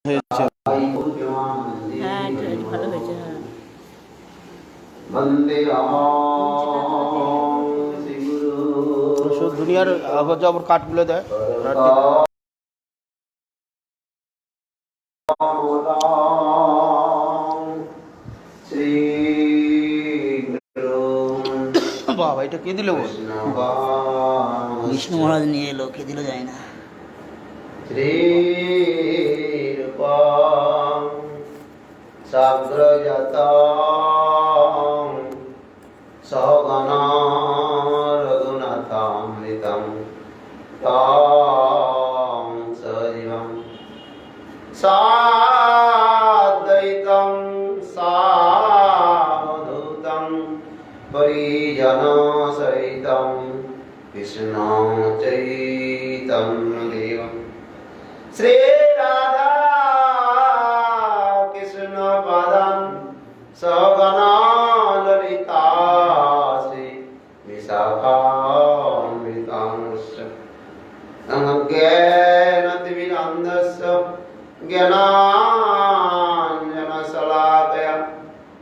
হয়েছে। হ্যাঁ ভালো হয়েছে। হ্যাঁ সব দুনিয়ার আবর যাবর কাঠগুলো দেয়। বাবা এটা কে দিল? বিষ্ণু মহারাজ নিয়ে এলো, কে দিল যায় না। সগনা রঘুনাথামৃতম তাম সজীবম সাদ্বৈতম সাবধূতম পরিজন সহিতম কৃষ্ণ চৈতন্যদেবম শ্রী রাধা কৃষ্ণ পদম সগনা ললিতা শ্রী বিশাখামৃতাংশ জ্ঞানতিমিরান্ধস্য জ্ঞানাঞ্জনশলাকয়া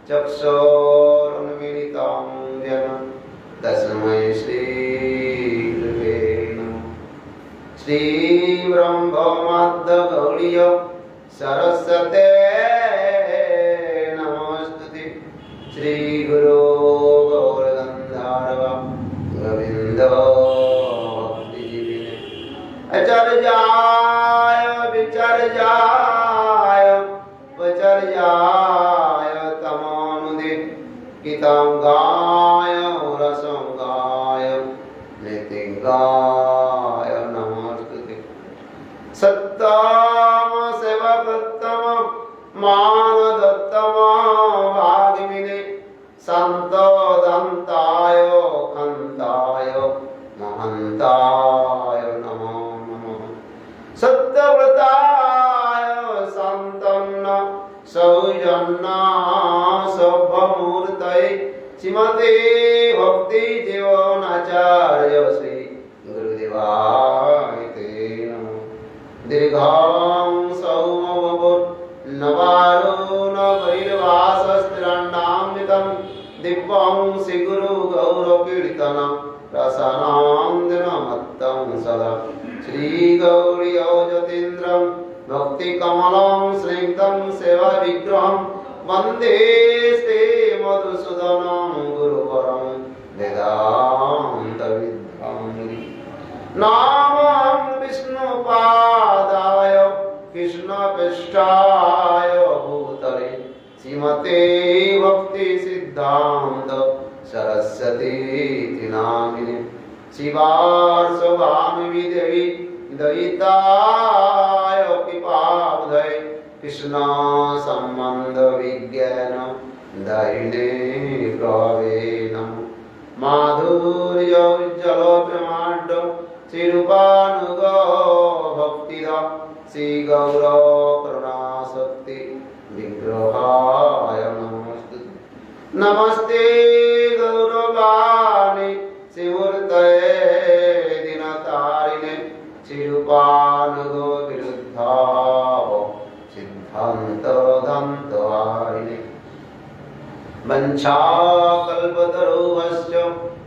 চক্ষুरुन्मीलितं येन तस्मै श्रीगुरवे नमः। श्रीब्रह्मोपाध्याय सरस्वते नमोस्तुते। श्रीगुरो गौरगन्धर्व गोविन्दो भक्तिजीविने आचार्याय विचार्याय वचर्याय तमोनुदे गीतांगाय रसंगाय नितिंगाय नमोस्तुते। सत्तम सेवकत्तम मानदत्तम भागिमिने शान्तदन्ताय खन्ताय महन्ताय नमो नमः। सत्यव्रताय शान्तन्न सौजन्य सभ्यमूर्तये श्रीमते भक्ति जीवनाचार्य श्री गुरुदेवाय ते नमः। दीर्घं सौमवपुर्नवारुण वैर्वासस्तिरण्डामृतं दिव्यं श्रीगुरु गौरकीर्तन रसनान्दनमत्तं सदा श्रीगौरीयजतीन्द्रं भक्तिकमलं स्निग्धं सेवाविग्रहं वन्दे श्री मधुसूदनं गुरुवरं वेदान्तविद्यां नामं विष्णुपादाय कृष्णपृष्ठाय भूतले श्रीमते भक्तिसिद्धान्त सरस्वती नामिने शिवार्षभानुमि देवी दयिताय कृपाब्धये कृष्ण सम्बन्ध विज्ञान दायिने प्रभवे नमः। माधुर्य उज्ज्वल प्रेमाढ्य श्रीरूपानुग भक्तिदा श्री गौर करुणाशक्ति विग्रहाय नमस्ते। नमस्ते गौरवाणी श्रीमूर्तये दीनतारिणे श्रीरूपानुग विरुद्धाव सिद्धान्त दन्तहारिणे वंशाकल्पतरुभ्यश्च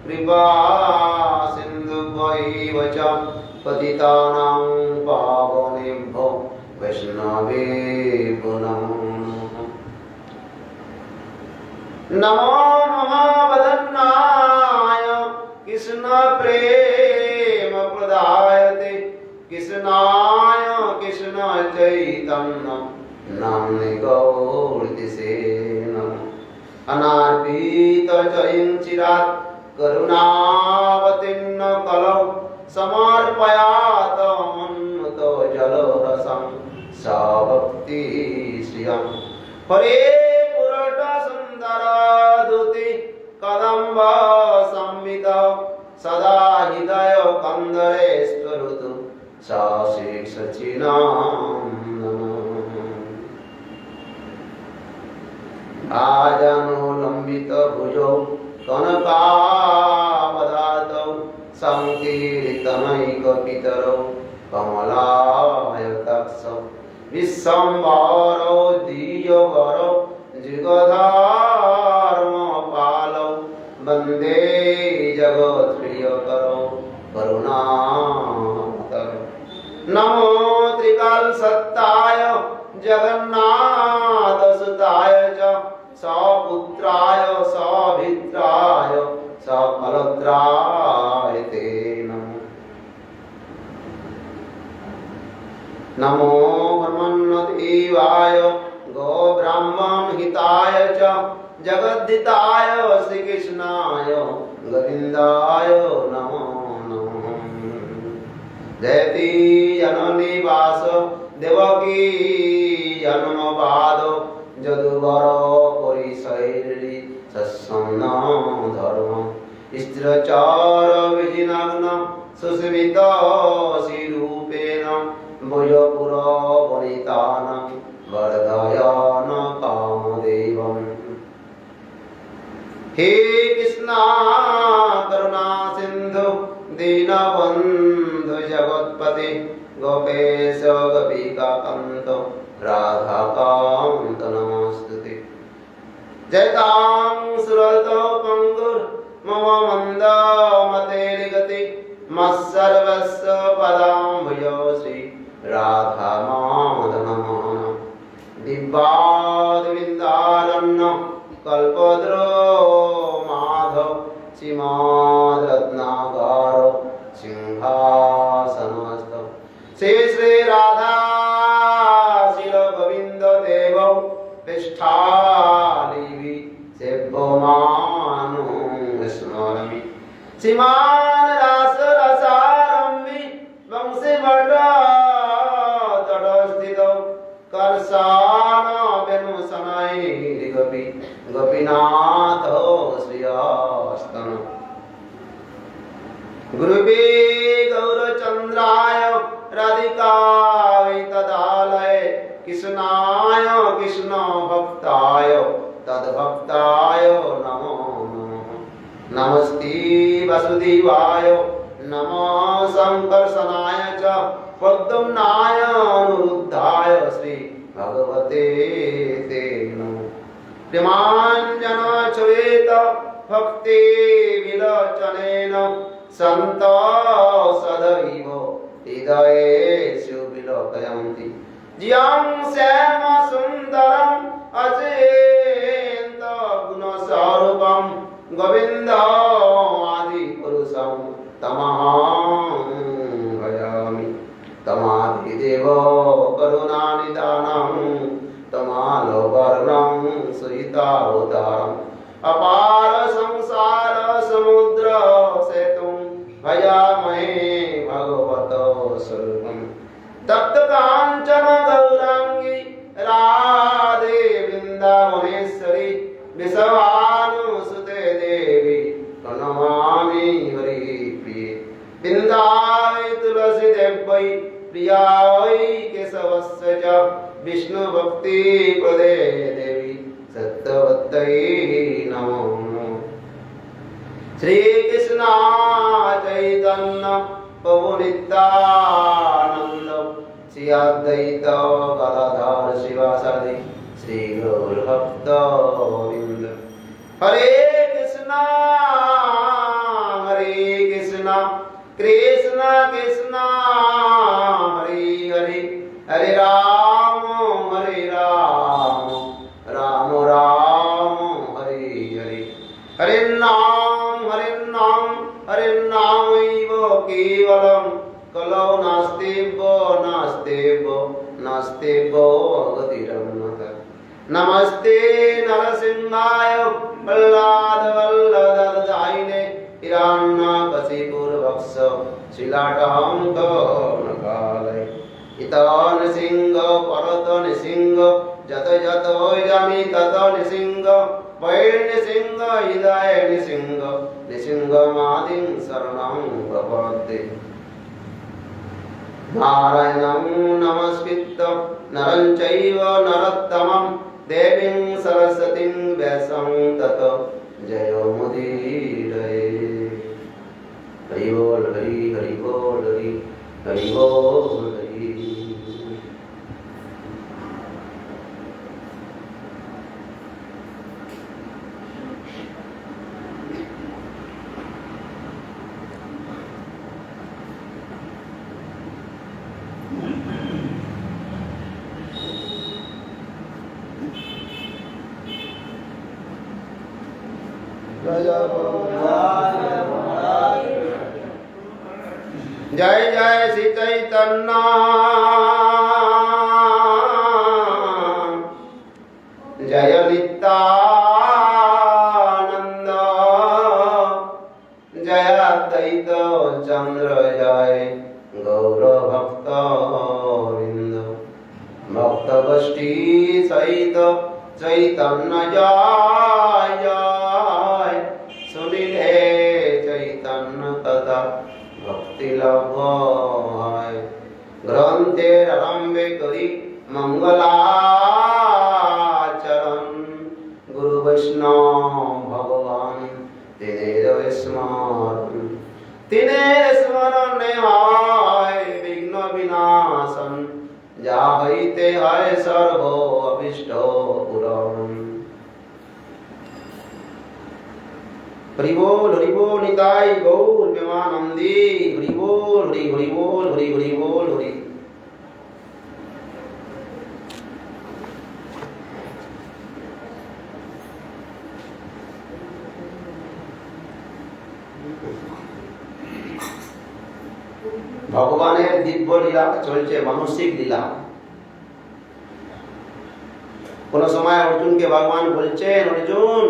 कृपा सिन्धुभ्यैव च पतितानां पावनेभ्यो वैष्णवेभ्यो नमो नमः। नमो महावदन्नाय कृष्ण प्रेम प्रदायते कृष्णाय कृष्ण चैतन्य नाम्ने गौरतिसे नमः। अनार्पित चयं चिरात् करुणावतीर्ण कलौ समर्पयात मन्मथ जलरसं सभक्ति श्रियं हरे पुरट सुन्दर दूति कदम्ब संवित सदा हृदय कंदरे स्फुरतु सचिनां आजानुलम्बित भुजौ कनकावदातौ संकीर्तनैकपितरौ कमलायताक्षौ विश्वम्भरो द्विजवरो जुगधर्मपालो वन्दे जगत्प्रियकरो करुणावतारो। नमो त्रिकालसत्ताय जगन्नाथसुताय च सपुत्राय सभित्राय सफलत्राय ते नमः। नमो ब्रह्मण्यदेवाय गोब्राह्मण हिताय च जगद्धिताय श्रीकृष्णाय गोविन्दाय नमो नमः। जयति जननिवास देवकी जन्मपाद जदुवर परिशैली सत्सन्न धर्म स्थिरचार विजिनग्न सुस्मित श्रीरूपेण भुजपुर वनितानं वर्धयान कामदेवम्। हे कृष्णा करुणा सिंधु दीनबन्धु जगत्पते गोपेश गोपिकान्त राधाकान्त नमस्तुते। जयतां सुरतो पंगुर मम मंद मतेरिगति मत्सर्वस्य पदाम्भुजो श्री राधा माधव नमः। दिव्याद्विन्दारण्य कल्पद्रो माधव श्रीमद्रत्नागार सिंहासनस्थ श्री श्री राधा शिल गोविंद देव पृष्ठालिवि सेव्यमानो स्मरामि। श्रीमान रास रसारम्भि वंशीवट तटस्थितौ कर्षाण वेणुशनैर्गोपी गोपीनाथ श्रियस्तन। गुरुवे गौरचन्द्राय राधिकायै तदालये कृष्णाय कृष्ण भक्ताय तद्भक्ताय नमो नमः। नमस्ते वासुदेवाय नमो संकर्षणाय च प्रद्युम्नाय अनिरुद्धाय श्री भगवते ते नमः। प्रेमाञ्जन चेत भक्ति विलोचनेन सन्त सदैव हृदयेषु विलोकयन्ति। जियं श्याम सुन्दरम् अचिन्त गुणस्वरूपं गोविन्दमादिपुरुषं तमहं भजामि। तमादिदेव करुणानिधानं तमालोकर्णं सुहितावतारम् अपार संसार समुद्र सेतुं भजामहे भगवत स्वरूपम्। तप्त कांचन गौरांगी राधे वृंदावनेश्वरी विश्वानुसुते देवी प्रणमामि हरिप्रिये। वृंदावै तुलसी देव्यै प्रियायै केशवस्य च विष्णु भक्ति प्रदे देवी सत्यवत्यै नमो नमः। श्री कृष्ण चैतन्य प्रभु नित्यानंद श्री अद्वैत गदाधर शिवासादि श्री गौर भक्त गोविंद। हरे कृष्ण कृष्ण कृष्ण हरे हरे हरे राम राम राम हरे हरे। हरे नाम एव केवलं कलौ नास्तेव गतिरन्यथा। नमस्ते नरसिंहाय प्रह्लादवल्लभदायिने हिरण्यकशिपुर्वक्ष शिलाटहंकर्णकालये। इतः नृसिंह परत नृसिंह जत जत जामि तत नृसिंह वैर्नृसिंह हृदय नृसिंहमादिं शरणं प्रपद्ये। नारायणं नमस्कृत्य नरं चैव नरोत्तमं देवीं सरस्वतीं व्यासं ततो जयमुदीरये। हरि बोल हरि हरि बोल हरि हरि बोल हरि। जय जय श्री चैतन्य जय नित्यानंद जय अद्वैत चंद्र जय गौर भक्त वृंद भक्त गोष्ठी सहित चैतन्य जय जय सुनिले चैतन्य तथा भक्ति लाभ ग्रंथेर आरंभे करी मंगलाचरण गुरु वैष्णव भगवान तिनेर स्मरण हाय विघ्न विनाशन जा हईते हाय सर्व अभिष्ट पुरम हरि बोल निताई गौर प्रेमानंदी हरि बोल हरि बोल हरि बोल हरि ভগবানের দিব্য লীলা চলছে মানসিক লীলা কোন সময় অর্জুনকে ভগবান বলছেন অর্জুন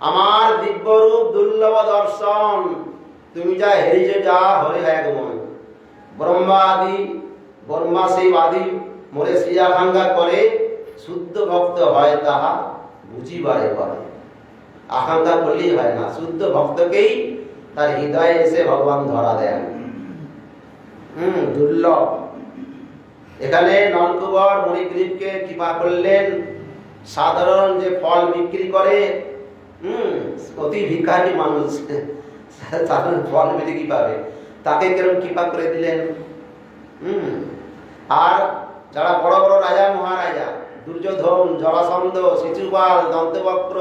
আমার দিব্য রূপ দুর্লভ দর্শন তুমি যা হেরিছে যা হরে একমন ব্রহ্মা শিব আদি মোরে শ্রীয়াকাঙ্ক্ষা করে শুদ্ধ ভক্ত হয় তাহা বুঝিবারে পারে আকাঙ্ক্ষা করলেই হয় না শুদ্ধ ভক্তকেই তার হৃদয়ে এসে ভগবান ধরা দেন দুর্লভ এখানে নলকুবর মণিগ্রীবকে কৃপা করলেন সাধারণ যে ফল বিক্রি করে অতি ভিখারি মানুষ সাধারণ ফল মিলে কি পাবে তাকে কেরম কৃপা করে দিলেন আর যারা বড় বড় রাজা মহারাজা দুর্যোধন জরাসন্ধ শিশুপাল দন্তবক্র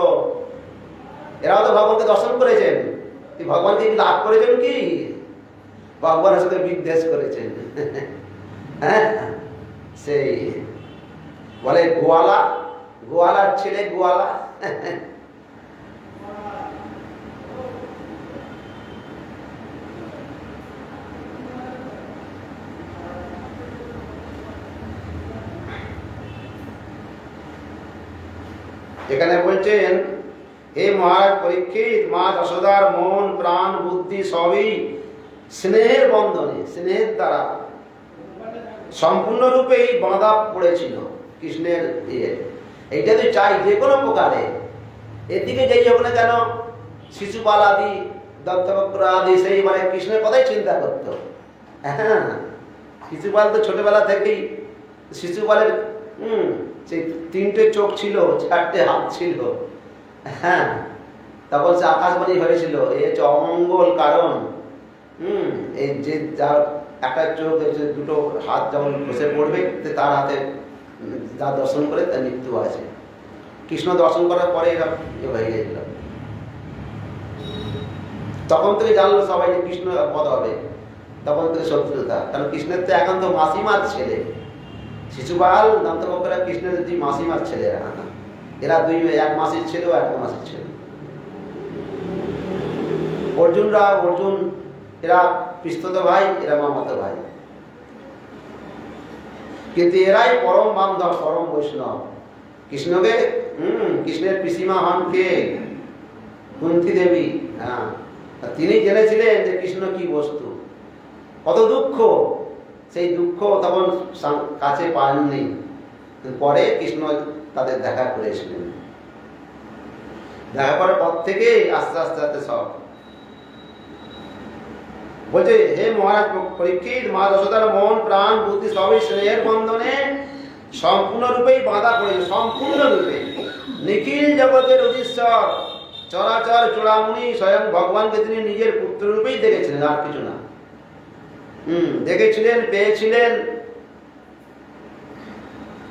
এরাও তো ভগবানকে দর্শন করেছেন ভগবানকে লাভ করেছেন কি ভগবানের সাথে বিদ্বেষ করেছেন হ্যাঁ সেই বলে গোয়ালার ছেলে গোয়ালা এখানে বলছেন হে মহারাজ পরীক্ষিত মা যশোদার মন প্রাণ বুদ্ধি সবই স্নেহের বন্ধনে স্নেহের দ্বারা সম্পূর্ণরূপে বাঁধা পড়েছিল কৃষ্ণের ইয়ে এইটা তো চাই যে কোনো প্রকারে এদিকে যেই হোক না কেন শিশুপাল আদি দত্তবক্র আদি সেই মানে কৃষ্ণের কথাই চিন্তা করত হ্যাঁ শিশুপাল তো ছোটবেলা থেকেই শিশুপালের সেই 3টে চোখ ছিল 4টে হাত ছিল হ্যাঁ তখন সে আকাশবাণী হয়েছিল এই হচ্ছে অমঙ্গল কারণ এই যে যার একটা চোখ দুটো হাত যখন বসে পড়বে তার হাতে যা দর্শন করে তার মৃত্যু আছে কৃষ্ণ দর্শন করার পরে এরা হয়ে গেছিল তখন থেকে জানলো সবাই যে কৃষ্ণ পদ হবে তখন থেকে শত্রুতা কারণ কৃষ্ণের তো এখন তো মাসিমার ছেলে শিশুপাল দন্তবক্ররা কৃষ্ণের যে মাসিমার ছেলেরা এরা দুই এক মাসির ছেলে ও 1 মাসের ছেলে অর্জুন এরা পিস্তত ভাই এরা মামাতো ভাই কিন্তু এরাই পরম বান্ধব পরম বৈষ্ণব কৃষ্ণকে কৃষ্ণের পিসিমা হন কে কুন্তি দেবী হ্যাঁ তিনি জেনেছিলেন যে কৃষ্ণ কি বস্তু কত দুঃখ সেই দুঃখ তখন কাছে পাননি পরে কৃষ্ণ তাদের দেখা করেছিলেন দেখা করার পর থেকে আস্তে আস্তে আস্তে সব বলছে হে মহারাজ পরীক্ষিত মা যশোদার মন প্রাণ বুদ্ধি সবই স্নেহের বন্ধনে সম্পূর্ণরূপেই বাঁধা পড়েছে সম্পূর্ণরূপে নিখিল জগতের অধীশ্বর চরাচর চূড়ামণি স্বয়ং ভগবানকে তিনি নিজের পুত্র রূপেই দেখেছিলেন আর কিছু না দেখেছিলেন পেয়েছিলেন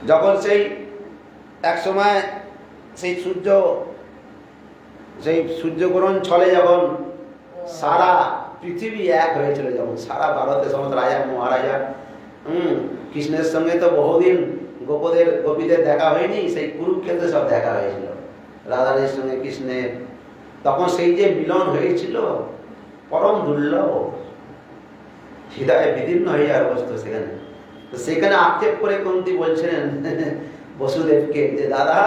যখন সেই এক সময় সেই সূর্যগ্রহণ ছলে যখন সারা পৃথিবী এক হয়েছিল যখন সারা ভারতের সমস্ত রাজা মহারাজা কৃষ্ণের সঙ্গে তো বহুদিন গোপীদের দেখা হয়নি সেই কুরুক্ষেত্রে সব দেখা হয়েছিল রাধারানীর সঙ্গে কৃষ্ণের তখন সেই যে মিলন হয়েছিল পরম দুর্লভ, হৃদয়ে বিদীর্ণ হয়ে যাওয়ার অবস্থা সেখানে। তো সেখানে আক্ষেপ করে কুন্তী বলছিলেন বসুদেবকে যে দাদা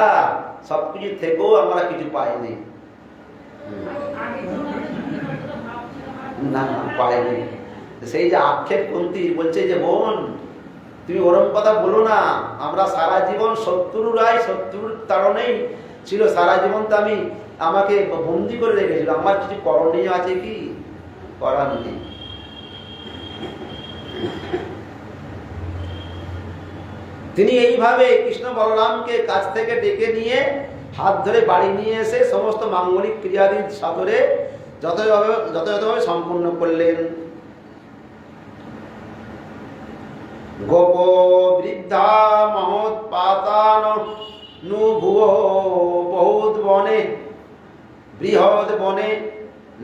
সবকিছু থেকেও আমরা কিছু পাইনি, না পাইনি। সেই যে আক্ষেপ কুন্তী বলছে যে বোন তুমি ওরম কথা বলো না, আমরা সারা জীবন শত্রুরাই, শত্রুর কারণেই ছিল সারা জীবন, তো আমাকে বন্দি করে রেখেছিল, আমার কিছু করণীয় আছে কি? করার নেই। তিনি এইভাবে কৃষ্ণ বলরামকে কাছ থেকে ডেকে নিয়ে হাত ধরে বাড়ি নিয়ে এসে সমস্ত মাঙ্গলিক ক্রিয়াদি সাদরে যথাযথভাবে সম্পূর্ণ করলেন। গোপ বৃদ্ধা মহৎ পাতান নুভুব বহুত বনে বৃহৎ বনে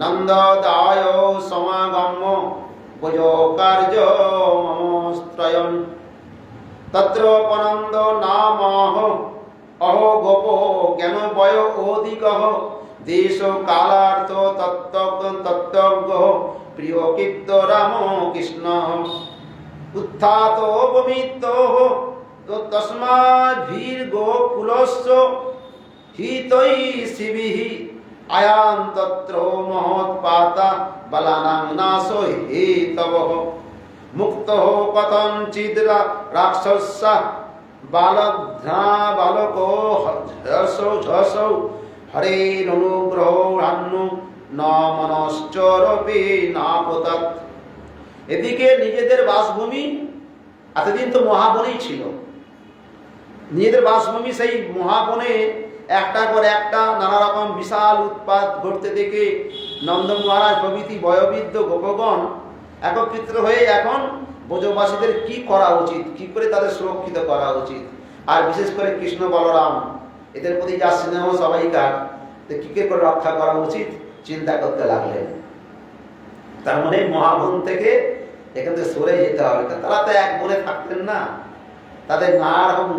নন্দদায় সমাগম্য ভোজ কার্য মমস্ত্রয়ন তত্র পনন্দ নামহ অহো গোপ জ্ঞান বয় অধিকঃ দেশ কালার্থ তত্ত্বজ্ঞ প্রিয় কীর্ত রাম কৃষ্ণ উত্থাত বমিত তস্মাৎ ভীর গোকুলস্য হিতৈ শিবিঃ আয়ান তত্র মহৎ পাতা বালানাং নাশো হেতবঃ মুক্ত কথঞ্চিদ রাক্ষসা বালকো ঝসৌ হরের অনুগ্রহান্নু ন মনশ্চরপি নাপতৎ। এদিকে নিজেদের বাসভূমি, এতদিন তো মহাবনেই ছিল, নিজেদের বাসভূমি সেই মহাবনে একটার পর একটা নানা রকম বিশাল উৎপাত ঘটতে দেখে নন্দ মহারাজ প্রভৃতি বয়োবৃদ্ধ গোপগণ একত্রিত হয়ে এখন ব্রজবাসীদের কি করা উচিত, কি করে তাদের সুরক্ষিত করা উচিত, আর বিশেষ করে কৃষ্ণ বলরাম এদের প্রতি যা স্নেহ সবাইকার, কি করে রক্ষা করা উচিত চিন্তা করতে লাগলেন। তার মানে মহাবন থেকে এখান থেকে সরে যেতে হবে। তারা তো এক বনে থাকতেন না, তাদের নানা রকম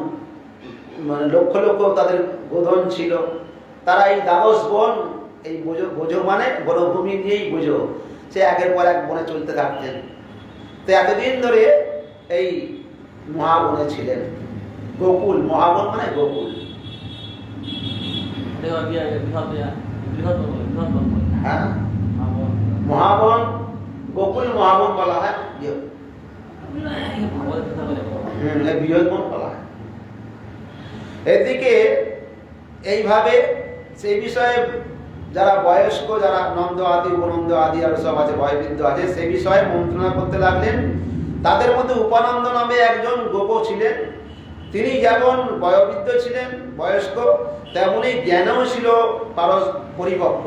মানে লক্ষ লক্ষ তাদের গোধন ছিল, তারা এই দ্বাদশ বন, এই বোঝো মানে বনভূমি নিয়েই বোঝো, সে একের পর এক বনে চলতে থাকতেন। তো এতদিন ধরে এই মহাবনে ছিলেন। গোকুল, মহাবন মানে গোকুল। হ্যাঁ, মহাবন গোকুল মহাবন বলা হয়, বৃহৎ বন বলা হয়। এদিকে এইভাবে সেই বিষয়ে যারা বয়স্ক, যারা নন্দ আদি উপনন্দ আদি আর সব আছে, বয়োবৃদ্ধ আছে, সেই বিষয়ে মন্ত্রণা করতে লাগলেন। তাদের মধ্যে উপানন্দ নামে একজন গোপ ছিলেন। তিনি যেমন বয়োবৃদ্ধ ছিলেন, বয়স্ক, তেমনি জ্ঞানও ছিল পরিপক্ক।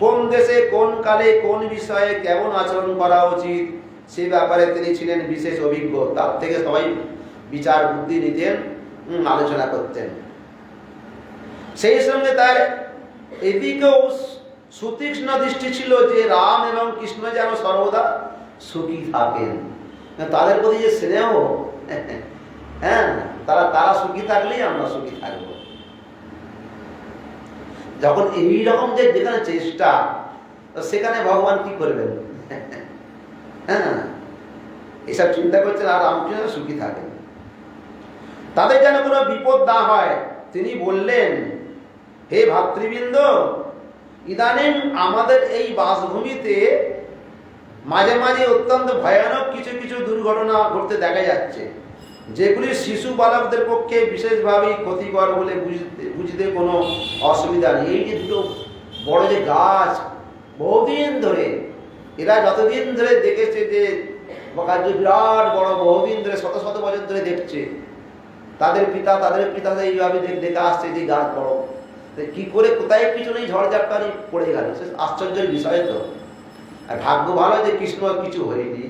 কোন দেশে কোন কালে কোন বিষয়ে কেমন আচরণ করা উচিত সে ব্যাপারে তিনি ছিলেন বিশেষ অভিজ্ঞ। তার থেকে সবাই বিচার বুদ্ধি নিতেন, আলোচনা করতেন। সেই সঙ্গে তার এদিকেও সুতীক্ষ্ণ দৃষ্টি ছিল যে রাম এবং কৃষ্ণ যেন সর্বদা সুখী থাকেন। তাদের প্রতি যে স্নেহ, হ্যাঁ, তারা সুখী থাকলেই আমরা সুখী থাকবো। যখন এইরকম যে যেখানে চেষ্টা, সেখানে ভগবান কি করবেন? হ্যাঁ, এসব চিন্তা করছেন আর রামকৃষ্ণ সুখী থাকেন, তাদের যেন কোনো বিপদ না হয়। তিনি বললেন, হে ভাতৃবৃন্দ, ইদানিং আমাদের এই বাসভূমিতে মাঝে মাঝে অত্যন্ত ভয়ানক কিছু কিছু দুর্ঘটনা ঘটতে দেখা যাচ্ছে, যেগুলি শিশু বালকদের পক্ষে বিশেষভাবে ক্ষতিকর বলে বুঝতে কোনো অসুবিধা নেই। এই যে দুটো বড় যে গাছ, বহুদিন ধরে এরা যতদিন ধরে দেখেছে যে বিরাট বড়, বহুদিন ধরে শত শত বছর ধরে দেখছে, তাদের পিতা এইভাবে দেখে আসছে যে গাছ বড়, কি করে কোথায় কিছু নেই, ঝড়ঝাপটানি পড়ে গেল, সে আশ্চর্যের বিষয়। তো আর ভাগ্য ভালো যে কৃষ্ণ কিছু হয়নি,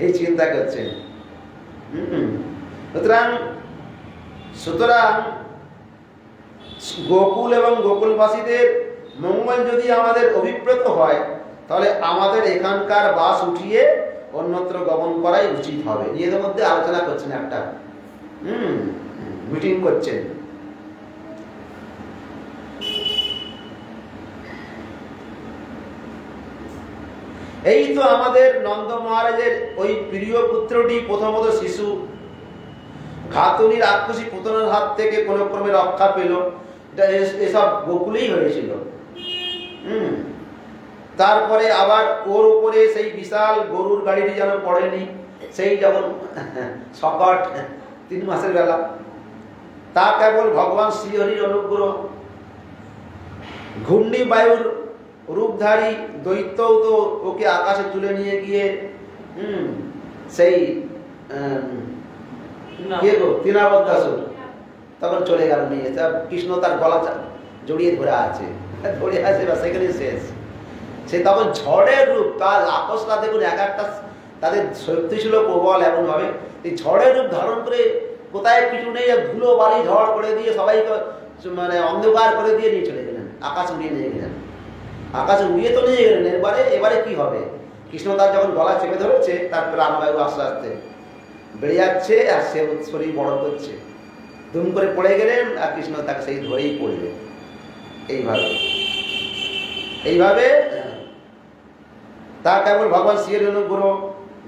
এই চিন্তা করছেন। সুতরাং গোকুল এবং গোকুলবাসীদের মঙ্গল যদি আমাদের অভিপ্রেত হয়, তাহলে আমাদের এখানকার বাস উঠিয়ে অন্যত্র গমন করাই উচিত হবে। নিজেদের মধ্যে আলোচনা করছেন, একটা মিটিং করছেন। এই তো আমাদের নন্দ মহারাজের ওই প্রিয় পুত্রটি প্রথমত শিশু, ঘাতনির রাক্ষসী পুতনার হাত থেকে কোন ক্রমে রক্ষা পেল। এসব গোকুলেই হয়েছিল। তারপরে আবার ওর উপরে সেই বিশাল গরুর গাড়িটি যেন পড়েনি, সেই যেমন সকট 3 মাসের বেলা, তা কেবল ভগবান শ্রীহরির অনুগ্রহ। ঘূর্ণি বায়ুর রূপধারী দৈত্যও তো ওকে আকাশে তুলে নিয়ে গিয়ে সেই তৃণাবদ্ধাসুর তখন চলে গেল নিয়ে। কৃষ্ণ তার গলা জড়িয়ে ধরে আছে বা সেখানে শেষ। সে তখন ঝড়ের রূপ, তার আকস্তা দেখুন, এক একটা তাদের শক্তি ছিল প্রবল, এমন ভাবে এই ঝড়ের রূপ ধারণ করে কোথায় কিছু নেই, ধুলো বাড়ি ঝড় করে দিয়ে সবাইকে মানে অন্ধকার করে দিয়ে নিয়ে চলে গেলেন, আকাশ উড়িয়ে নিয়ে গেলেন। আকাশে উড়িয়ে তো নিয়ে গেলেন, এবারে কি হবে? কৃষ্ণ তার যখন গলা চেপে ধরেছে, তার প্রাণবায়ু আস্তে আস্তে বেড়ে যাচ্ছে, আর সে শরীর বড় করছে, দুম করে পড়ে গেলেন, আর কৃষ্ণ তাকে সেই ধরেই পড়লেন। এইভাবে তা কেবল ভগবান শ্রীহরির অনুগ্রহ।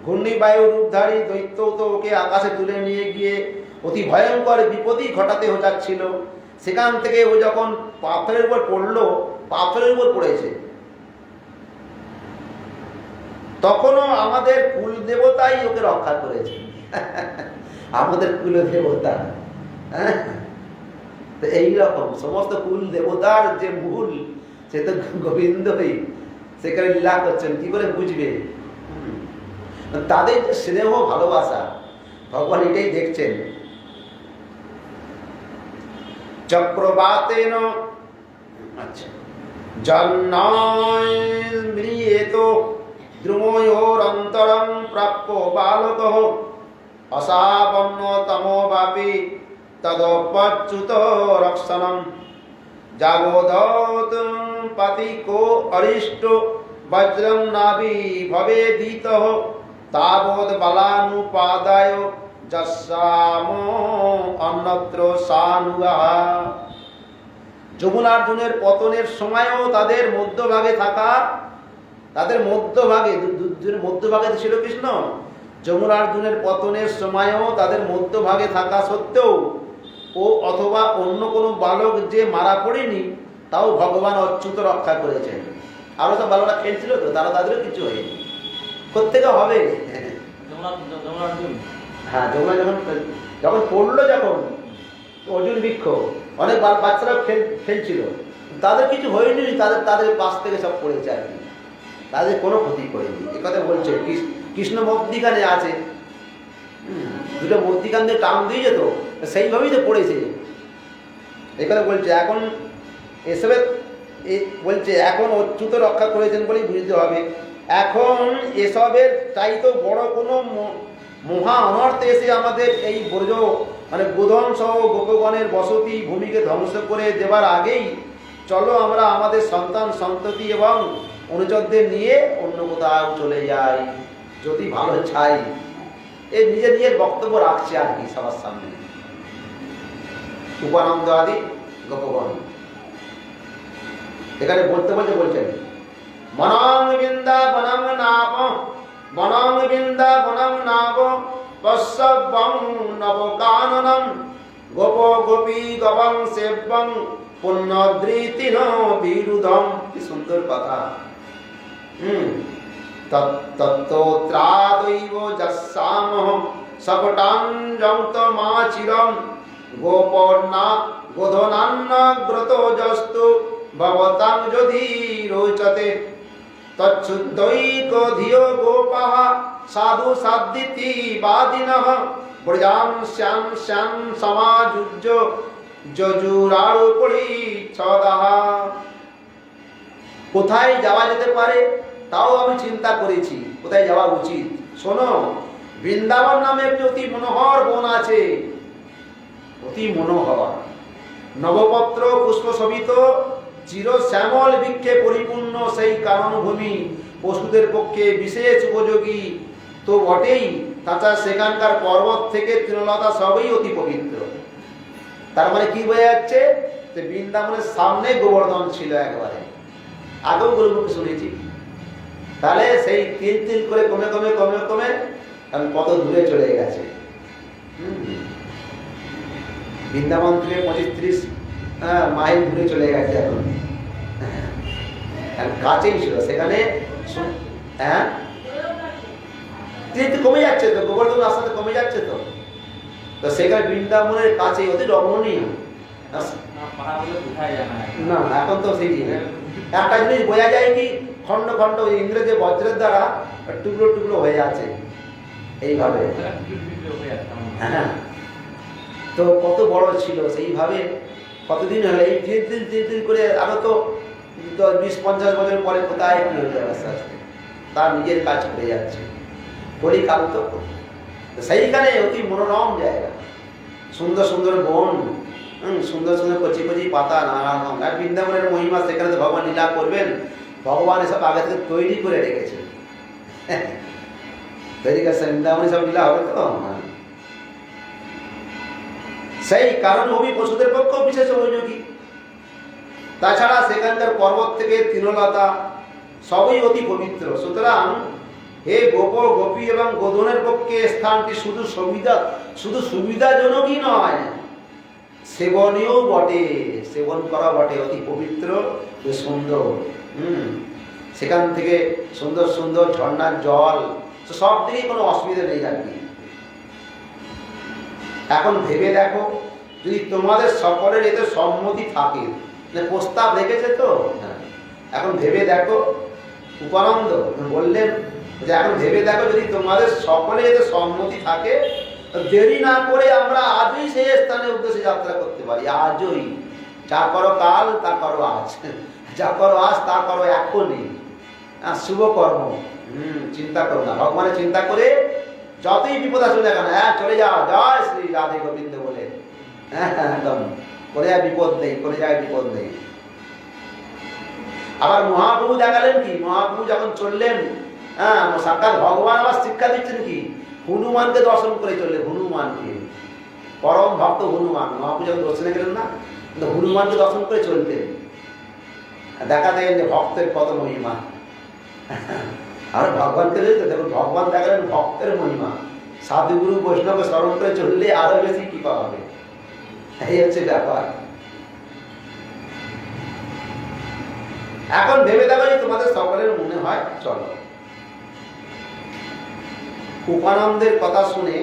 ঘূর্ণি বায়ু রূপধারী দৈত্য তো ওকে আকাশে তুলে নিয়ে গিয়ে অতি ভয়ঙ্কর বিপদই ঘটাতে যাচ্ছিল। সেখান থেকে ও যখন পাথরের উপর পড়লো, পাথরের উপর পড়েছে, তখনও আমাদের কুল দেবতাই ওকে রক্ষা করেছে। আমাদের কুল দেবতা, এইরকম সমস্ত কুল দেবতার যে মূল, সে তো গোবিন্দই। সেখানে লীলা করছেন, কি করে বুঝবে? তাদের স্নেহ ভালোবাসা ভগবান এটাই দেখছেন। চক্রবাতেন আচ্ছা জন্মৃয়েত দ্রুময়োরন্তরং প্রাপ্য বালকঃ অসাপন্ন তমো বাপি তদপচ্যুত রক্ষণম জাগোদত পাতিকো অরিষ্ট বজ্রং নাভি ভবেদিতঃ তাবদ বালানুপাদায় যস্যাম অন্যত্র সানুগা। যমুনার্জুনের পতনের সময়ও তাদের মধ্যভাগে থাকা, তাদের মধ্যভাগে ছিল কৃষ্ণ। যমুনার্জুনের পতনের সময়ও তাদের মধ্যভাগে থাকা সত্ত্বেও ও অথবা অন্য কোনো বালক যে মারা পড়েনি, তাও ভগবান অচ্যুত রক্ষা করেছেন। আরো সব বালকরা খেলছিল তো, তারা তাদেরও কিছু হয়নি। কোত্থেকে হবে? হ্যাঁ, যমুনা যখন পড়লো, যখন অর্জুন বৃক্ষ, অনেক বাচ্চারাও খেলছিল, তাদের কিছু হয়নি, তাদের পাশ থেকে সব পড়েছে আর কি, তাদের কোনো ক্ষতি করেনি। এ কথা বলছে কৃষ্ণ মধ্যিখানে আছে, দুটো মধ্যিখান দিয়ে টান দিয়ে যেত, সেইভাবেই তো পড়েছে। এ কথা বলছে। এখন এসবের বলছে এখন অচ্যুত রক্ষা করেছেন বলেই বুঝতে হবে। এখন এসবের চাইতো বড় কোনো মহা অনর্থ এসে আমাদের এই ব্রজ মানে গোধন সহ গোপগণের বসতি ভূমিকে ধ্বংস করে দেবার আগেই চলো আমরা আমাদের সন্তান সন্ততি এবং অনুচরদের নিয়ে অন্য কোথাও চলে যাই, যদি ভালো চাই। এই নিজের বক্তব্য রাখছে আর কি সবার সামনে। উপানন্দ আদি গোপগণ এখানে বলছেন বনং বৃন্দাবনং নাব পশ্যবং নবকাননম গোপ গোপী গবং সেবং পুণ্যদৃতিন বিরুধম। কি সুন্দর কথা। তত্ত্রাদৈব যস্যাম সকটাঞ্জন্তমাচিরম গোপর্ণা গোধনান্নগ্রতোজস্তু ভবতাং যদি রোচতে তচ্ছুদ্ধৈক ধিয়ো গোপাঃ সাধু সাদ্দিতি বাদিনঃ ব্রজাং শ্যাম শ্যাম সমাযুজ্য যজুরারোপড়ি ছদাঃ। কোথায় যাওয়া যেতে পারে তাও আমি চিন্তা করেছি, কোথায় যাওয়া উচিত। শোনো, বৃন্দাবন নামে একটি অতি মনোহর বন আছে, অতি মনোহর, নবপত্র পুষ্প শোভিত, চির শ্যামল বৃক্ষে পরিপূর্ণ সেই কাননভূমি পশুদের পক্ষে বিশেষ উপযোগী তো বটেই, তাছাড়া সেখানকার পর্বত থেকে তৃণলতা সবই অতি পবিত্র। তার মানে কি বোঝা যাচ্ছে যে বৃন্দাবনের সামনে গোবর্ধন ছিল একবারে। আগেও গুরুমুখে শুনেছি, তাহলে সেই তিল তিল করে কমে কমে কমে কমে এখন কত দূরে চলে গেছে। বৃন্দাবন থেকে 25-30 মাইল দূরে চলে গেছে এখন। কাছেই ছিল সেখানে, হ্যাঁ তিল কমে যাচ্ছে তো, গোবর্ধন রাস্তাতে কমে যাচ্ছে তো, তো সেখানে বৃন্দাবনের কাছে অতি রমণীয়। না এখন তো সেই একটা জিনিস বোঝা যায় কি, খন্ড খন্ড ইংরেজি বজ্রের দ্বারা টুকরো টুকরো হয়ে যাচ্ছে এইভাবে। হ্যাঁ তো কত বড় ছিল সেইভাবে, কতদিন হলো এই ধীরে ধীরে করে, আরো তো 10-50 বছর পরে কোথায় কি হয়ে যাবে আস্তে আস্তে, তার নিজের কাজ করে যাচ্ছে। কলিকাল তো সেইখানে অতি মনোরম জায়গা, সুন্দর সুন্দর বন, সুন্দর সুন্দর কচি কচি পাতা, নানা রকম। আর বৃন্দাবনের মহিমা, সেখানে তো ভগবান লীলা করবেন, ভগবান এসব আগে থেকে তৈরি করে রেখেছেন। তৈরি করছে বৃন্দাবনে সব লীলা হবে তো। সেই কারণ ভূমি পশুদের পক্ষেও বিশেষ উপযোগী। তাছাড়া সেখানকার পর্বত থেকে তৃণলতা সবই অতি পবিত্র। সুতরাং হে গোপ গোপী এবং গোধনের পক্ষে স্থানটি শুধু সুবিধাজনকই নয়, সেবনীয় বটে, সেবন করা বটে, অতি পবিত্র, সুন্দর। সেখান থেকে সুন্দর সুন্দর ঝর্ণার জল, সব দিকেই কোনো অসুবিধা নেই আর কি। এখন ভেবে দেখো, যদি তোমাদের সকলের এতে সম্মতি থাকে, প্রস্তাব রেখেছে তো, এখন ভেবে দেখো, উপানন্দ বললেন যে এখন ভেবে দেখো, যদি তোমাদের সকলের এতে সম্মতি থাকে, দেরি না করে আমরা আজই সেই স্থানের উদ্দেশ্যে যাত্রা করতে পারি। আজই যা করো কাল তা করো আজ, যা করো আজ তা করো এখনই, শুভ কর্ম। চিন্তা করো না, ভগবানের চিন্তা করে যতই বিপদ আসুন না কেন, চলে যাও, জয় শ্রী রাধে গোবিন্দ বলে, একদম করে যায় বিপদ নেই, করে যায় বিপদ নেই। আবার মহাপ্রভু দেখালেন কি, মহাপ্রভু যখন চললেন, সাক্ষাৎ ভগবান আবার শিক্ষা দিচ্ছেন কি, হনুমানকে দর্শন করে চললেন। হনুমানকে, পরম ভক্ত হনুমান, মহাপ্রভু যখন দর্শনে গেলেন না, কিন্তু হনুমানকে দর্শন করে চলতেন। দেখা দেন যে ভক্তের কত মহিমা। আর ভগবানকে দেখুন, ভগবান দেখালেন ভক্তের মহিমা। সাধুগুরু বৈষ্ণবকে স্মরণ করে চললে আরো বেশি কৃপা হবে, এই হচ্ছে ব্যাপার। এখন ভেবে দেখো, তোমাদের সকলের মনে হয় চলো। উপানন্দের কথা শুনে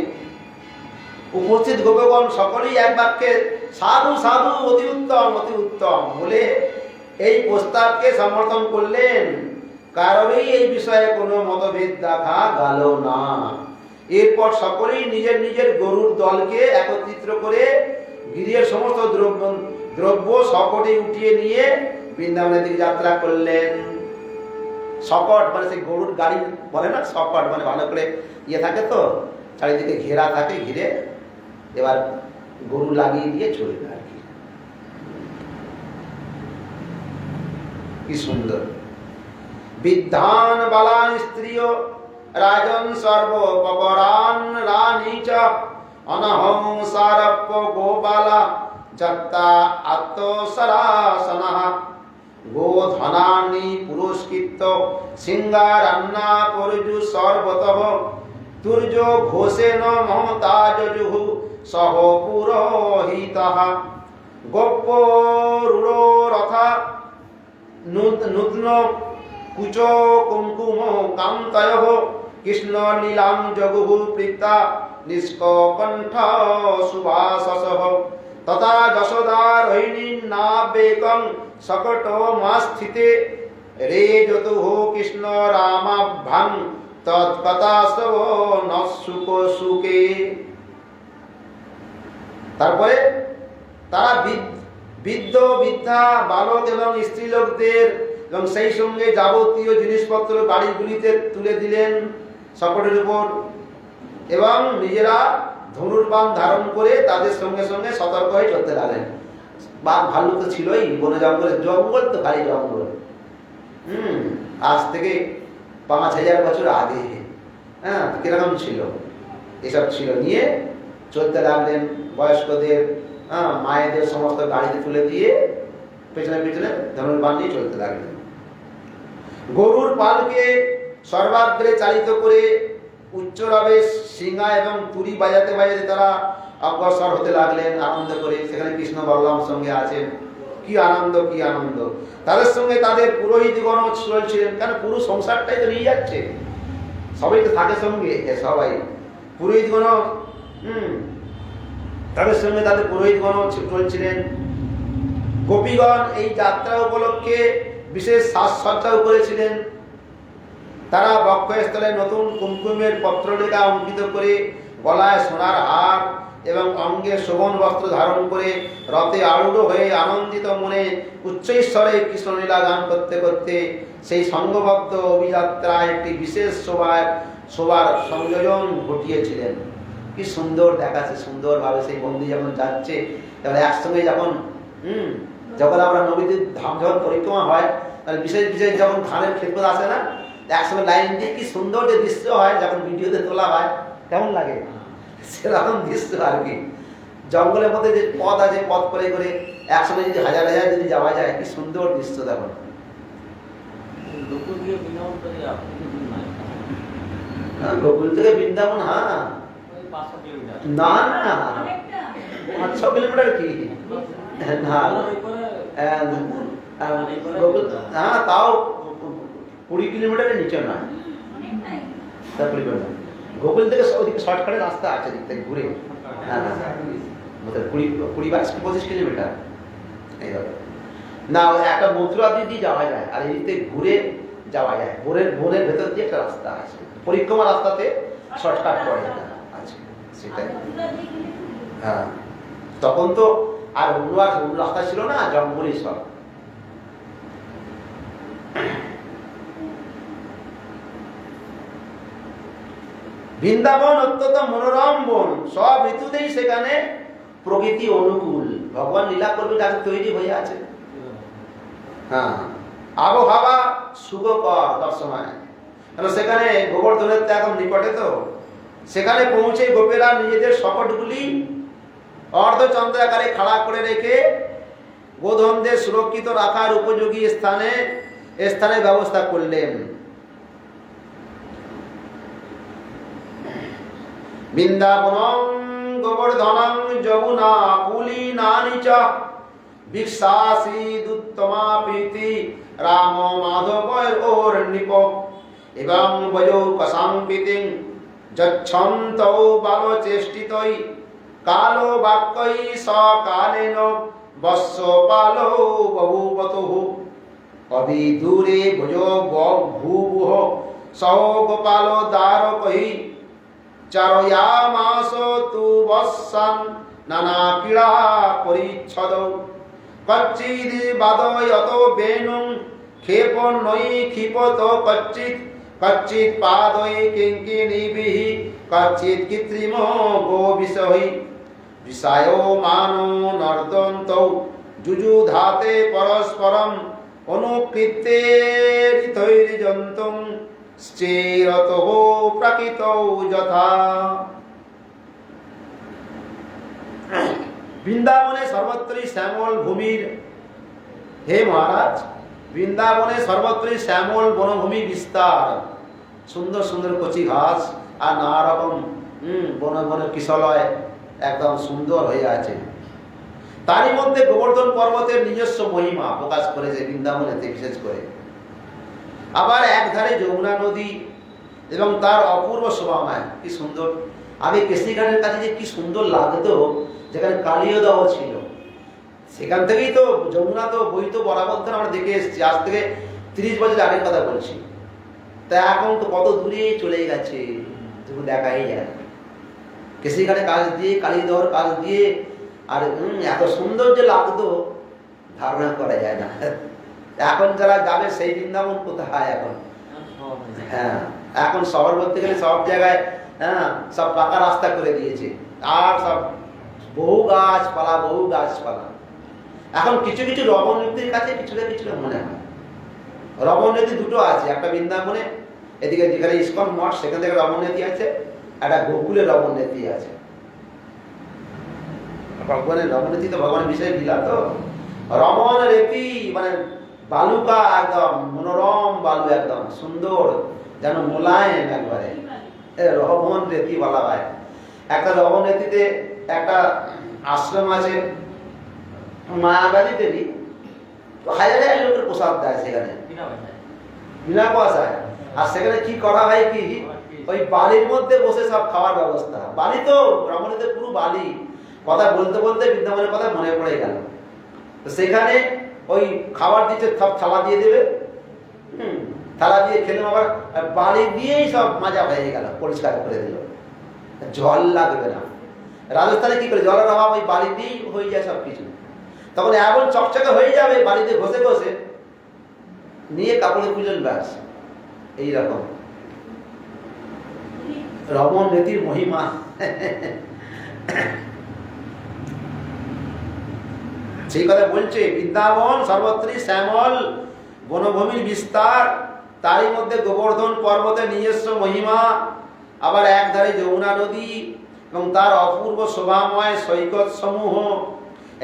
উপস্থিত গোপগণ সকলেই এক বাক্যে সাধু সাধু, অতি উত্তম অতি উত্তম বলে এই প্রস্তাবকে সমর্থন করলেন। কারোরই এই বিষয়ে কোনো মতভেদ দেখা গেল না। এরপর সকলেই নিজের নিজের গরুর দলকে একত্রিত করে গিরিয়ের সমস্ত দ্রব্য সকটে উঠিয়ে নিয়ে বৃন্দাবনের দিকে যাত্রা করলেন। সকট মানে সেই গরুর গাড়ি বলে না, সকট মানে ভালো করে ইয়ে থাকে তো, চারিদিকে ঘেরা থাকে, ঘিরে এবার গরু লাগিয়ে দিয়ে চলবে আর কি। কি সুন্দর! বিদ্যান বালান স্ত্রীয় রাজন সর্বপরান রানী চ অনহংসারপ্য গোপালা যত্তা আত্মসরাসনঃ গোধনানি পুরস্কৃত সিংহারান্না পরজু সর্বতঃ তুর্য ঘোষেন মহতাজুঃ সহ পুরোহিতঃ গোপরূঢ় রথা নূতন কুচ কুঙ্কুম কান্তয়ঃ কৃষ্ণ লীলাম জগুঃ প্রীতা নিষ্কণ্ঠ সুবাসসঃ তথা যশোদা রোহিণী নাবেকং সকটমাস্থিতে রে যতুঃ কৃষ্ণ রামাভ্যাং তৎকথাসব নসুক সুকে। তারপরে তারা বৃদ্ধ বৃদ্ধা, বালক এবং স্ত্রীলোকদের এবং সেই সঙ্গে যাবতীয় জিনিসপত্র গাড়িগুলিতে তুলে দিলেন সকটের উপর, এবং নিজেরা ধনুর্বাণ ধারণ করে তাদের সঙ্গে সঙ্গে সতর্ক হয়ে চলতে লাগলেন। বাঘ ভাল্লুক তো ছিলই, বনে জঙ্গলে, জঙ্গল তো খালি জঙ্গল। আজ থেকে 5000 বছর আগে কিরকম ছিল, এসব ছিল। নিয়ে চলতে লাগলেন, বয়স্কদের মায়েদের সমস্ত গাড়িতে তুলে দিয়ে পেছনে পেছনে ধনুর্বাণ নিয়ে চলতে লাগলেন। গরুর পালকে সর্বাগ্রে চালিত করে উচ্চরবে সিংহা এবং তুরি বাজাতে বাজাতে তারা অগ্রসর হতে লাগলেন আনন্দ করে। সেখানে কৃষ্ণ বলরাম সঙ্গে আছেন। কি আনন্দ, কি আনন্দ! তাদের সঙ্গে তাদের পুরোহিতগণ চলছিলেন, কেন পুরো সংসারটাই তো নিয়ে যাচ্ছে, সবাই তো থাকে সঙ্গে, সবাই পুরোহিতগণ, তাদের সঙ্গে তাদের পুরোহিতগণ চলছিলেন। গোপীগণ এই যাত্রা উপলক্ষে বিশেষ সাজসজ্জাও করেছিলেন। তারা বক্ষস্থলে নতুন কুমকুমের পত্ররেখা অঙ্কিত করে, গলায় সোনার হার এবং অঙ্গে শোভন বস্ত্র ধারণ করে রথে আরূঢ় হয়ে আনন্দিত মনে উচ্চৈস্বরে কৃষ্ণলীলা গান করতে করতে সেই সংঘবদ্ধ অভিযাত্রায় একটি বিশেষ শোভার সংযোজন ঘটিয়েছিলেন। কি সুন্দর দেখাচ্ছে, সুন্দরভাবে সেই বন্দী যখন যাচ্ছে, এবার একসঙ্গে যখন যখন আমরা নবীদের ধাম যখন পরিক্রমা হয়, তাহলে বিশেষ বিশেষ যখন ধানের ক্ষেত্র আসে না, একসঙ্গে লাইন দিয়ে কি সুন্দর যে দৃশ্য হয়, যখন ভিডিওতে তোলা হয় কেমন লাগে, সেরকম দৃশ্য আর কি। জঙ্গলের মধ্যে যে পথ আছে, পথ করে করে একসঙ্গে যদি হাজার হাজার যদি যাওয়া যায়, কি সুন্দর দৃশ্য দেখুন। গোকুল থেকে বৃন্দাবন, হ্যাঁ, না না 5-6 কিলোমিটার কি না, হ্যাঁ তাও 20 কিলোমিটারের নিচে না, গোকুল থেকে ওদিকে শর্টকাটের রাস্তা আছে, দিক থেকে ঘুরে, হ্যাঁ 20-22 কিলোমিটার এইভাবে না, একটা মথুরা দিয়ে যাওয়া যায়, আর এই দিক ঘুরে যাওয়া যায়, বনের ভেতর দিয়ে একটা রাস্তা আছে, পরিক্রমা রাস্তাতে শর্টকাট পড়ে আছে সেটাই। হ্যাঁ, তখন তো আর অন্য রাস্তা ছিল না, জঙ্গলই সব। বৃন্দাবন অত্যন্ত মনোরম বন, সব ঋতুতেই সেখানে প্রকৃতি অনুকূল, ভগবান লীলা করবে যাতে তৈরি হয়ে আছে। হ্যাঁ, আবহাওয়া সুখকর দর্শনায়, কারণ সেখানে গোবর্ধনের তো এখন নিকটে, তো সেখানে পৌঁছে গোপেরা নিজেদের শকটগুলি অর্ধচন্দ্রাকারে খাড়া করে রেখে গোধনদের সুরক্ষিত রাখার উপযোগী স্থানে ব্যবস্থা করলেন। বৃন্দাবনং গোবর্ধনং যমুনা পুলিনানি চ বিক্ষাসীদুত্তমা প্রীতি রাম মাধবয়োর্নিপ এবং বয়োকসাম্পিতিং যচ্ছন্তৌ বালচেষ্টিতৈ কালো বাক্যৈ সকালেন বৎস পালৌ বহুবতুঃ অবিদূরে ভুজো ভূভুঃ সৌ গোপাল দ্বারকৈঃ চারয়ামাস তু বৎসান নানা ক্রীড়া পরিচ্ছদৌ কচ্চিদ বাদয়ত বেণুং ক্ষেপণৈ ক্ষিপত কচ্চিৎ পাদৈ কিঙ্কিণীভিঃ কচ্চিৎ কৃত্রিম গোবিষৈ বিষায়ো মানো নর্দন্তৌ যুযুধাতে পরস্পরম অনুকৃত্যেরিতৈর্যন্তুং শ্চেরতঃ প্রকৃতৌ যথা। বৃন্দাবনে সর্বত্রই শ্যামল ভূমির, হে মহারাজ, বৃন্দাবনে সর্বত্রই শ্যামল বনভূমি বিস্তার, সুন্দর সুন্দর কচি ঘাস আর নানা রকম বনে কিশলয় একদম সুন্দর হয়ে আছে। তারই মধ্যে গোবর্ধন পর্বতের নিজস্ব মহিমা প্রকাশ করেছে বৃন্দাবনেতে বিশেষ করে। আবার একধারে যমুনা নদী এবং তার অপূর্ব শোভামায়, কি সুন্দর। আগে কেশরীঘাটের কাছে যে কি সুন্দর লাগতো, যেখানে কালীয়দহ ছিল, সেখান থেকেই তো যমুনা তো বইতো বরাবর ধরে আমরা দেখে এসেছি, আজ থেকে 30 বছর আগের কথা বলছি। তা এখন তো কত দূরে চলে গেছে, দেখাই যায়। কেশরীঘাটের কাজ দিয়ে, কালীয়দহর কাজ দিয়ে, আর এত সুন্দর যে লাগতো ধারণা করা যায় না। এখন যারা যাবে সেই বৃন্দাবন কোথায় এখন? হ্যাঁ, এখন শহর বলতে গেলে সব জায়গায় সব পাকা রাস্তা করে দিয়েছে, আর সব বহু গাছপালা। এখন কিছু কিছু রবনদীর কাছে কিছুটা মনে হয় রবনদী দুটো আছে, একটা বৃন্দাবনে এদিকে যেখানে ইস্কন মঠ সেখান থেকে রবনদী আছে, একটা গোকুলে রবনদী আছে। ভগবানের রবনদী তো ভগবানের বিশেষ লীলা, তো রমন রেতি মানে বালুকা, একদম মনোরম বালু, একদম সুন্দর যেন মোলায়েম একবারে রহমন রেতি বলা হয়। একটা রহমন রেতিতে একটা আশ্রম আছে মায়াবাড়িতেরই, হাজার হাজার লোকের প্রসাদ দেয় সেখানে বিনা পয়সায়। আর সেখানে কি করা হয় কি, ওই বাড়ির মধ্যে বসে সব খাওয়ার ব্যবস্থা। বাড়ি তো রমণীতে পুরো বাড়ি, কথা বলতে বলতে বৃন্দাবনের কথা মনে পড়ে গেল। তো সেখানে ওই খাবার দিতে সব থালা দিয়ে দেবে, থালা দিয়ে খেলাম, আবার বাড়ি দিয়েই সব মাজা হয়ে গেল, পরিষ্কার করে দিল, জল লাগবে না। রাজস্থানে কি করে জলের অভাব, ওই বাড়ি দিয়েই হয়ে যায় সব কিছু। তখন এমন চকচকে হয়ে যাবে, বাড়িতে ঘষে ঘষে নিয়ে কাপড়ে পুজোর ব্যাস। এইরকম রমণ নীতির মহিমা। সেই কথা বলছে, বৃন্দাবন সর্বত্রই শ্যামল বনভূমির বিস্তার, তারই মধ্যে গোবর্ধন পর্বতের নিজস্ব মহিমা। আবার একধারে যমুনা নদী এবং তার অপূর্ব শোভাময় সৈকত সমূহ।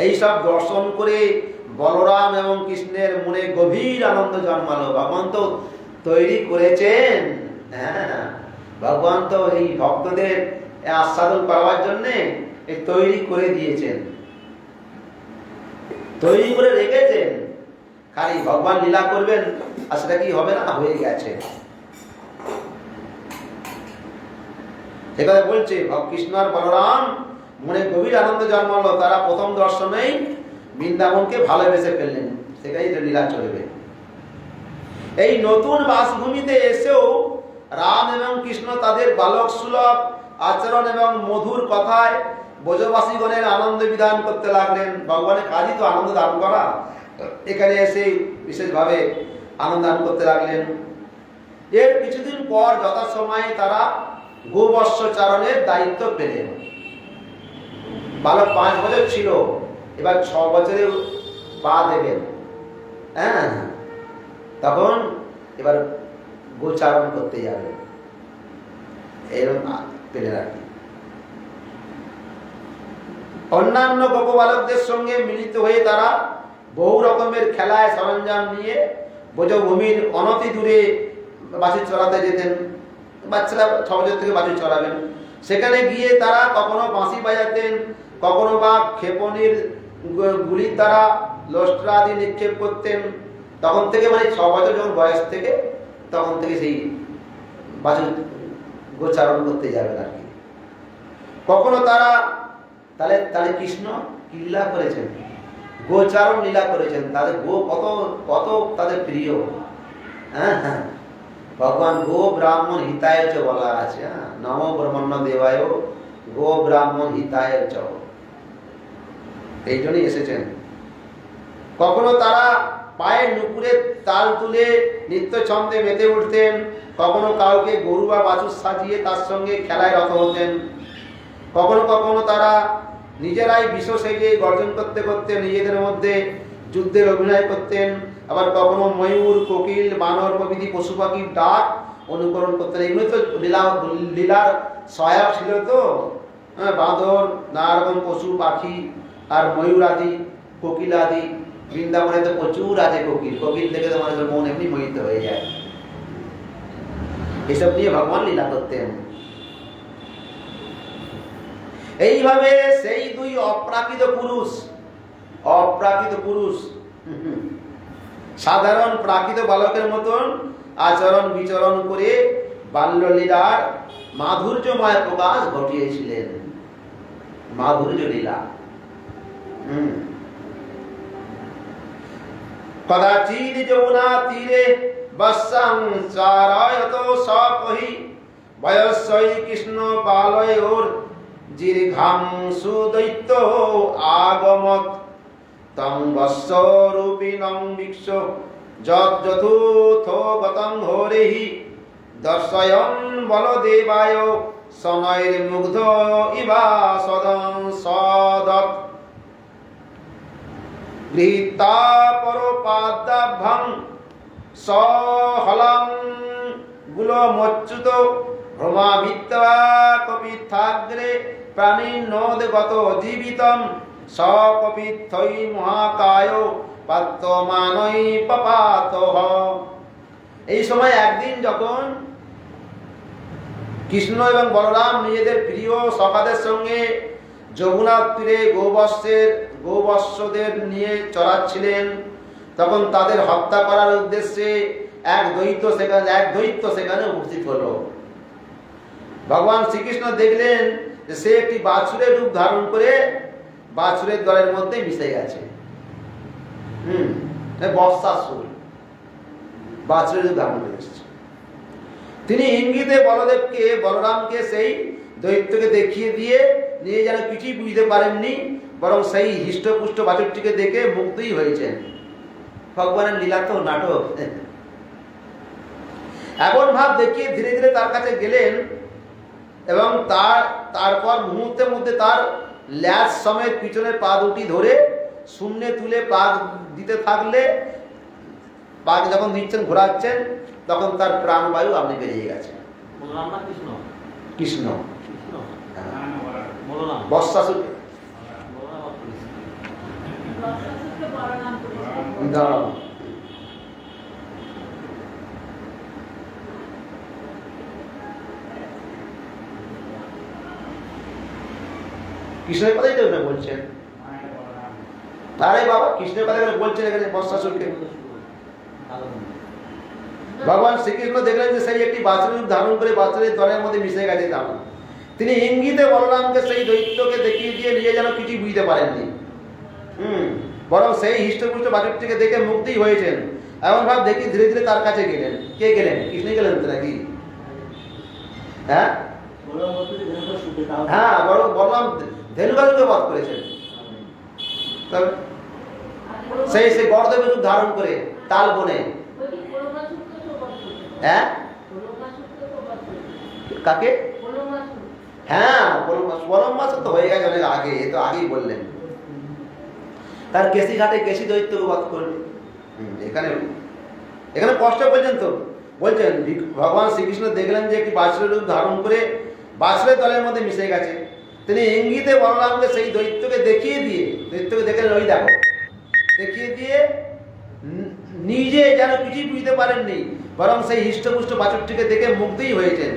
এইসব দর্শন করে বলরাম এবং কৃষ্ণের মনে গভীর আনন্দ জন্মালো। ভগবান তো তৈরি করেছেন, হ্যাঁ, ভগবান তো এই ভক্তদের আস্বাদন করার জন্য তৈরি করে দিয়েছেন, তৈরি করে রেখেছেন। খালি ভগবান লীলা করবেন আর সেটা কি হবে না, হয়ে গেছে। সেখানে বলছে কৃষ্ণ আর বলরাম মনে গভীর আনন্দ জন্মালো। তারা প্রথম দর্শনেই বৃন্দাবনকে ভালোবেসে ফেললেন, সেটাই লীলা চলবে। এই নতুন বাসভূমিতে এসেও রাম এবং কৃষ্ণ তাদের বালক সুলভ আচরণ এবং মধুর কথায় ব্রজবাসীগণের আনন্দ বিধান করতে লাগলেন। ভগবানের কাজই তো আনন্দ দান করা, এখানে এসে বিশেষভাবে আনন্দ দান করতে লাগলেন। এর কিছুদিন পর যথাসময়ে তারা গোবৎস চারণের দায়িত্ব পেলেন। বালক 5 বছর ছিল, এবার 6 বছরে পা দেবেন, হ্যাঁ, তখন এবার গোচারণ করতে যাবে, এরকম পেলেন আর কি। অন্যান্য গোপবালকদের সঙ্গে মিলিত হয়ে তারা বহু রকমের খেলায় সরঞ্জাম নিয়ে ব্রজভূমির অনতি দূরে বাছুর চড়াতে যেতেন। বাচ্চারা 6 বছর থেকে বাছুর চড়াবেন। সেখানে গিয়ে তারা কখনো বাঁশি বাজাতেন, কখনো বা ক্ষেপণীর গুলির দ্বারা লস্ট্র আদি নিক্ষেপ করতেন। তখন থেকে মানে 6 বছর যখন বয়স থেকে, তখন থেকে সেই বাছুর গোচারণ করতে যাবেন আর কি। কখনো তারা তাহলে কৃষ্ণ কি লীলা করেছেন, গোচারণ লীলা করেছেন। তাদের গো কত কত তাদের প্রিয়, হ্যাঁ হ্যাঁ। ভগবান গো ব্রাহ্মণ হিতায় চ বলা আছে, হ্যাঁ, নমো ব্রহ্মণ্য দেবায় গো ব্রাহ্মণ হিতায় চ, এই জন্যই এসেছেন। কখনো তারা পায়ের নুপুরে তাল তুলে নিত্য ছন্দে মেতে উঠতেন, কখনো কাউকে গরু বা বাছুর সাজিয়ে তার সঙ্গে খেলায় রত হতেন। কখনো কখনো তারা নিজেরাই বিষ সেজে গর্জন করতে করতে নিজেদের মধ্যে যুদ্ধের অভিনয় করতেন। আবার কখনো ময়ূর, কোকিল, বানর প্রভৃতি পশু পাখির ডাক অনুকরণ করতেন। এগুলো তো লীলার সহায়ক ছিল তো, বাঁদর, নানা রকম পশু পাখি আর ময়ূর আদি, কোকিল আদি। বৃন্দাবনে তো প্রচুর আছে কোকিল, কোকিল থেকে তো মানুষের মন এমনি মোহিত হয়ে যায়। এসব নিয়ে ভগবান লীলা করতেন। এইভাবে সেই দুই অপ্রাকৃত পুরুষ সাধারণ প্রাকৃত বালকের মতন আচরণ বিচরণ করে বাল্যলীলার মাধুর্যময় প্রকাশ ঘটিয়েছিলেন। মাধুর্য লীলা। কদাচিৎ যমুনা তীরে বৎসং চারায়ত সকহি বয়স্যৈ কৃষ্ণ বালয়োর দীর্ঘাং সুদৈত্য আগমত তং বৎসরূপিণং বিক্ষ যথোথ গতং হরেহি দর্শয়ন বলদেবায় শনৈর্মুগ্ধ ইবা সদং সদৎ গৃহীতা পরপাদাভ্যং সহলং গুলমচ্যুত ভ্রমাবিত্বা কপিথাগ্রে প্রাণিনোদগত জীবিতম সকপিথৈ মহাকায় পাত্রমানৈ পপাতঃ। এই সময় একদিন যখন কৃষ্ণ এবং বলরাম নিজেদের প্রিয় সখাদের সঙ্গে যমুনার তীরে গৌবৎসদের নিয়ে চড়াচ্ছিলেন, তখন তাদের হত্যা করার উদ্দেশ্যে এক দৈত্য সেখানে উপস্থিত হলো। ভগবান শ্রীকৃষ্ণ দেখলেন যে সে একটি বাছুরের রূপ ধারণ করে বাছুরের দলের মধ্যে মিশে গেছে। বৎসাসুর বাছুরের রূপ ধারণ করে এসেছে। তিনি ইঙ্গিতে বলরামকে সেই দৈত্যকে দেখিয়ে দিয়ে নিয়ে যেন কিছুই বুঝতে পারেননি, বরং সেই হৃষ্টপুষ্ট বাছুরটিকে দেখে মুগ্ধই হয়েছেন। ভগবানের লীলা তো নাটক। এমন ভাব দেখিয়ে ধীরে ধীরে তার কাছে গেলেন এবং তারপর মুহূর্তের মধ্যে তার ল্যাজ সমেত পিছনের পা দুটি ধরে শূন্যে তুলে পাক দিতে থাকলে, পাক যখন দিচ্ছেন ঘোরাচ্ছেন, তখন তার প্রাণবায়ু আপনি বেরিয়ে গেছেন। কৃষ্ণ বৎসাসুর কৃষ্ণের কথাই তো বলছেন। আরে বাবা, কৃষ্ণের কথা বলছেন এখানে বৎসাসুরকে। ভগবান শ্রীকৃষ্ণ দেখলেন যে সেই একটি বাছুর রূপ ধারণ করে বাছুরের দলের মধ্যে মিশে গেছে। তিনি ইঙ্গিতে বলরামকে সেই দৈত্যকে দেখিয়ে দিয়ে নিজে যেন কিছুই বুঝতে পারেননি, বরং সেই হৃষ্টপুষ্ট বাছুরটিকে দেখে মুগ্ধই হয়েছেন। এমন ভাব দেখি ধীরে ধীরে তার কাছে গেলেন। কে গেলেন? কৃষ্ণ গেলেন তো নাকি? হ্যাঁ হ্যাঁ, বলরাম ধেনুকাকে বধ করেছেন। সেই গর্দবের রূপ ধারণ করে তাল বনে। হ্যাঁ, কাকে? হ্যাঁ, বলম মাস তো হয়ে গেছে অনেক আগে, তো আগেই বললেন। তার কেসি ঘাটে কেসি দৈত্যকে বধ করবে। এখানে কষ্ট বলছেন তো, বলছেন ভগবান শ্রীকৃষ্ণ দেখলেন যে একটি বাছুরের রূপ ধারণ করে বাছুরের দলের মধ্যে মিশে গেছে। তিনি ইঙ্গিতে বলরামকে সেই দৈত্যকে দেখিয়ে দিয়ে, দৈত্যকে দেখে ওই দেখো, দেখিয়ে দিয়ে নিজে যেন কিছুই বুঝতে পারেননি, বরং সেই হৃষ্টপুষ্ট বাছুরটিকে দেখে মুগ্ধই হয়েছেন।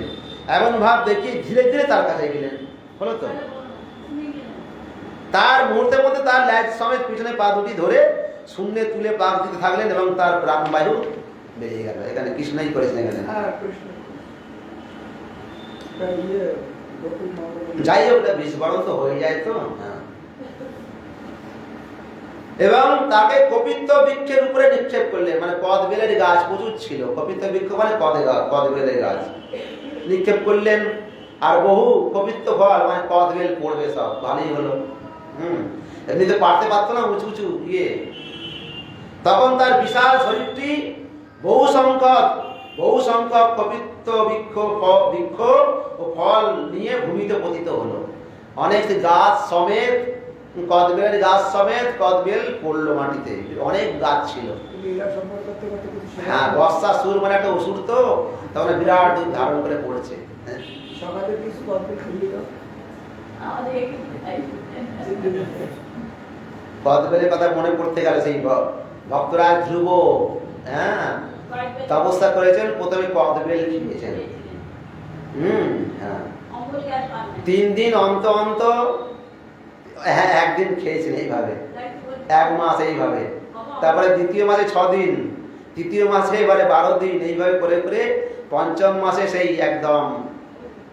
এমন ভাব দেখিয়ে ধীরে ধীরে তার কাছে গেলেন। হলো তো? তার মুহূর্তের মধ্যে তার ল্যাজ সমেত পিছনে পা দুটি ধরে শূন্যে তুলে পাক দিতে থাকলেন এবং তার প্রাণবায়ু বেরিয়ে গেল। এখানে কৃষ্ণই করেছেন। এখানে যাই হোক, বিস্ফোরণ তো হয়ে যায় তো। এবং তাকে কপিত্ত বৃক্ষের উপরে নিক্ষেপ করলেন। মানে কদবেলের গাছ প্রচুর ছিল। কপিত্ত বৃক্ষ মানে কদবেলের গাছ নিক্ষেপ করলেন। আর বহু কপিত্ত ফল মানে কদবেল পড়বে, সব ভালোই হলো। এমনিতে পারতে পারতো না, উঁচু উঁচু ইয়ে। তখন তার বিশাল শরীরটি বহু সংখ্যক কপিত্ত বৃক্ষ ও ফল নিয়ে ভূমিতে পতিত হলো। অনেক গাছ সমেত, কদবেল গাছ সমেত কদবেল পড়লো মাটিতে। অনেক গাছ ছিল। হ্যাঁ, বৎসাসুর মানে একটা অসুর তো, তখন বিরাট রূপ ধারণ করে পড়ছে। কদবেলের কথা মনে পড়তে গেল, সেই ভক্তরাজ ধ্রুব, হ্যাঁ, তপস্যা করেছেন, প্রথমে কদবেল খেয়েছেন। হ্যাঁ, 3 দিন অন্ত হ্যাঁ, একদিন খেয়েছেন এইভাবে, 1 মাস এইভাবে। তারপরে দ্বিতীয় মাসে 6 দিন, তৃতীয় মাসে এবারে 12 দিন, এইভাবে করে করে পঞ্চম মাসে সেই একদম,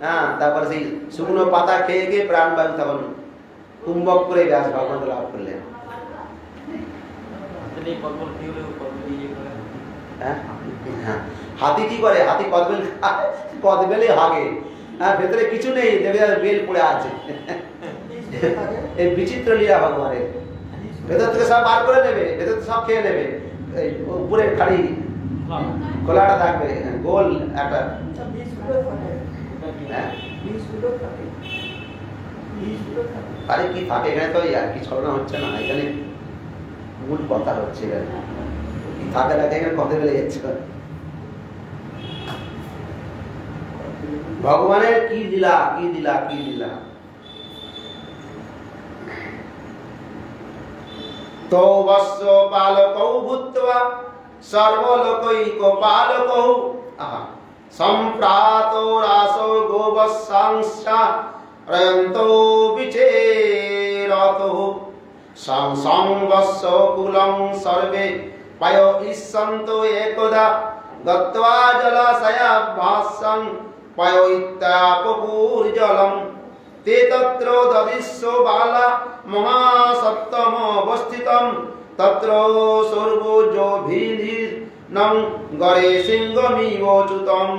হ্যাঁ, তারপরে সেই শুকনো পাতা খেয়ে গিয়ে প্রাণবায়ু তখন কুম্ভক করে ব্যাস ভগবান লাভ করলেন। হাতি কি করে? হাতি কদবেলে হাগে। হ্যাঁ, ভেতরে কিছু নেই, বেল পড়ে আছে। এই বিচিত্র লীলা ভগবানের। ভেতর থেকে সব বার করে নেবে, ভেতর থেকে সব খেয়ে নেবে। উপরে খালি খোলাটা থাকবে, গোল একটা। আরে কি থাকে এখানে? তো আর কি ছলনা হচ্ছে না, এখানে মূল কথা হচ্ছে কি থাকে না, এখানে কথা বলে যাচ্ছে। ভগবানের কি লীলা, কি লীলা, কি লীলা। তো বৎস পালকৌ ভূত্বা সর্বলোকৈক পালকৌ। সম্প্রাতো রাসো গোবৎসাংসা রয়ন্তো বিচেরতো সংসংবস্য কুলং সর্বে পায় ইসন্ত একদা গত্বা জলাশয়াভ্যাসং পায় ইত্যাপপুর্জলম তে তত্র দদিস্য বালা মহাসপ্তম অবস্থিতম তত্র সর্বযোভির্নং গরে সিংহমিবচ্যুতম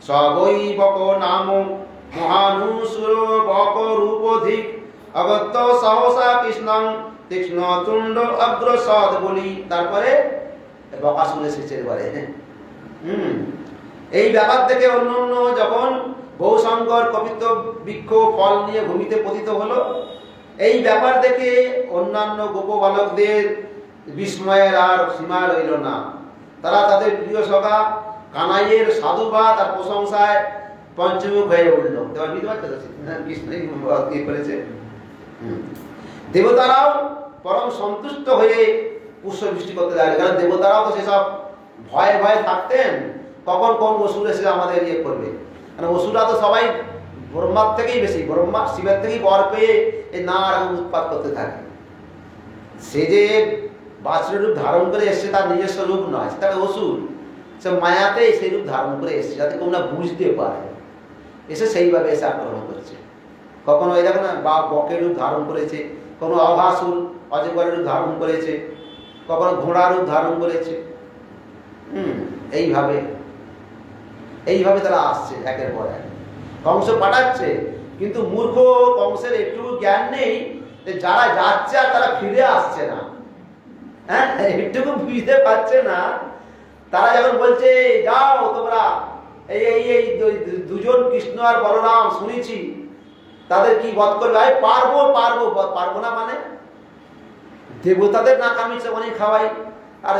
সবৈবক নাম মহানুসুর বক রূপধিক অগত্য সহসা কৃষ্ণং তীক্ষ্ণ তুণ্ড অগ্রসদ বলি। তারপরে বকাসুর এসেছে এবারে। এই ব্যাপার থেকে অন্য যখন বহুশঙ্কর কপিত্ত বৃক্ষ ফল নিয়ে ভূমিতে পতিত হলো, এই ব্যাপার দেখে অন্যান্য গোপ বালকদের বিস্ময়ের আর সীমা রইল না। তারা তাদের প্রিয় সখা কানাইয়ের সাধুবাদ আর প্রশংসায় পঞ্চমুখ হয়ে উঠল। কৃষ্ণই করেছে। দেবতারাও পরম সন্তুষ্ট হয়ে পুষ্পবৃষ্টি করতে লাগলেন, কারণ দেবতারাও তো সেসব ভয়ে ভয়ে থাকতেন কখন কোন অসুর এসে আমাদের ইয়ে করবে। কারণ অসুররা তো সবাই ব্রহ্মার থেকেই বেশি, ব্রহ্মা শিবের থেকেই বর পেয়ে এই নানা রকম উৎপাত করতে থাকে। সে যে বাছুরের রূপ ধারণ করে এসছে তার নিজস্ব রূপ নয়, সেটা অসুর। সে মায়াতে সেই রূপ ধারণ করে এসছে যাতে কেউ না বুঝতে পারে, এসে সেইভাবে এসে আক্রমণ করছে। কখনো এই দেখো না বা বকের রূপ ধারণ করেছে, কোনো অঘাসুর অজগরের রূপ ধারণ করেছে, কখনো ঘোড়ার রূপ ধারণ করেছে। এইভাবে তারা আসছে একের পর এক। কংস পাঠাচ্ছে, কিন্তু মূর্খ কংসের একটু জ্ঞান নেই যে যারা যাচ্ছে আর তারা ফিরে আসছে না। হ্যাঁ, একটুকু বুঝতে পারছে না। তারা যখন বলছে যাও তোমরা এই দুজন কৃষ্ণ আর বলরাম শুনেছি তাদের কি বধ করবে, আমি পারবো পারবো পারবো না মানে দেবতাদের না কামিছে অনেক খাওয়াই, আর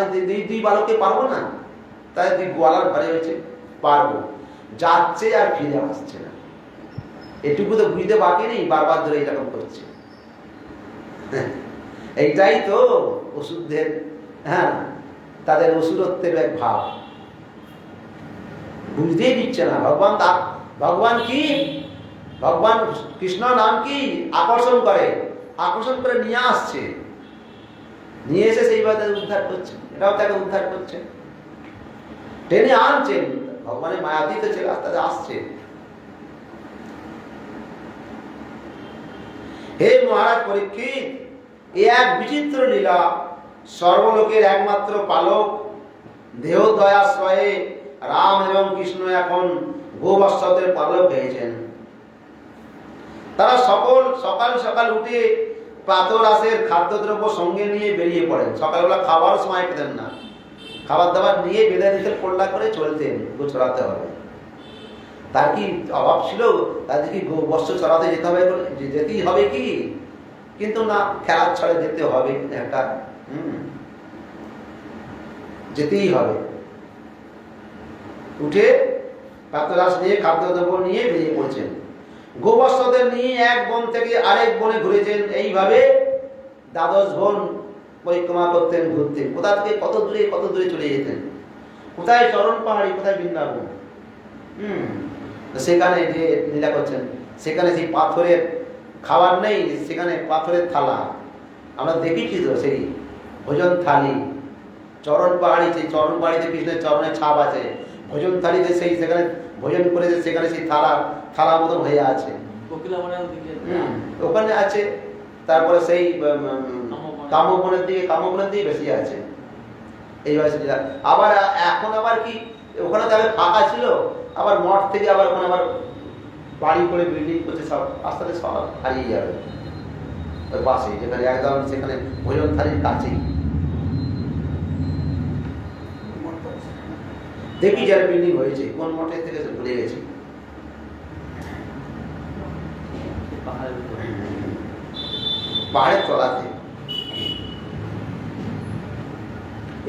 দুই বালককে পারবো না, তাই দুই গোয়ালার ঘরে হয়েছে পারবো। যাচ্ছে আর ফিরে আসছে না, এটুকু তো বুঝতে বাকি নেই, বারবার ধরে এরকম করছে। এইটাই তো অসুরদের, হ্যাঁ, তাদের অসুরত্বের এক ভাব, বুঝতেই দিচ্ছে না। ভগবান কি, ভগবান কৃষ্ণ নাম কি আকর্ষণ করে নিয়ে আসছে, নিয়ে এসে সেইভাবে উদ্ধার করছে। এটাও তাকে উদ্ধার করছে, টেনে আনছেন। ভগবানের মায়াতীত ছিল, আস্তে আস্তে আসছে। হে মহারাজ পরীক্ষিত, এ এক বিচিত্র লীলা। সর্বলোকের একমাত্র পালক দেহ দয়াশ্রয়ে রাম এবং কৃষ্ণ এখন গোবৎসদের পালক হয়েছেন। তারা সকাল সকাল উঠে প্রাতরাশের খাদ্যদ্রব্য সঙ্গে নিয়ে বেরিয়ে পড়েন। সকালবেলা খাবার সময় পেতেন না, খাবার দাবার নিয়ে বেঁধে দিতে পোল্লা করে চলতেন, গো চড়াতে হবে। তার কি অভাব ছিল? তাদের কি গোবৎস চড়াতে যেতে হবে, যেতেই হবে কি? কিন্তু না, খেলার ছড়ে যেতে হবে, একটা যেতেই হবে। উঠে প্রাতরাশ নিয়ে খাদ্যদ্রব্য নিয়ে বেরিয়ে পড়ছেন। গোবৎসদের নিয়ে এক বন থেকে আরেক বনে ঘুরেছেন। এইভাবে 12 বন পরিক্রমা করতেন, ঘুরতেন। কোথা থেকে কত দূরে চলে যেতেন, কোথায় চরণ পাহাড়ি, কোথায় বৃন্দাবন। সেখানে যে লীলা করছেন, সেখানে সেই পাথরের খাবার নেই, সেখানে পাথরের থালা। আমরা দেখেছি তো সেই ভোজন থালি, চরণ পাহাড়ি, সেই চরণ পাহাড়িতে কৃষ্ণের চরণের ছাপ আছে। ভোজন থালিতে সেই সেখানে ভোজন করেছে, সেখানে সেই থালা মতন হয়ে আছে, ওখানে আছে। তারপরে সেই কামবনের দিকে বেশি আছে। এইভাবে আবার এখন আবার কি ওখানে তো আগে ফাঁকা ছিল, আবার মঠ থেকে আবার ওখানে আবার বাড়ি করে বিল্ডিং করছে, সব আস্তে আস্তে সব হারিয়ে যাবে। ওই পাশে যেখানে একদম সেখানে ভোজন থালির কাছেই দেখি যার বিল্ডিং হয়েছে, কোন মঠের থেকে ভুলে গেছি। পাহাড়ের তলাতে।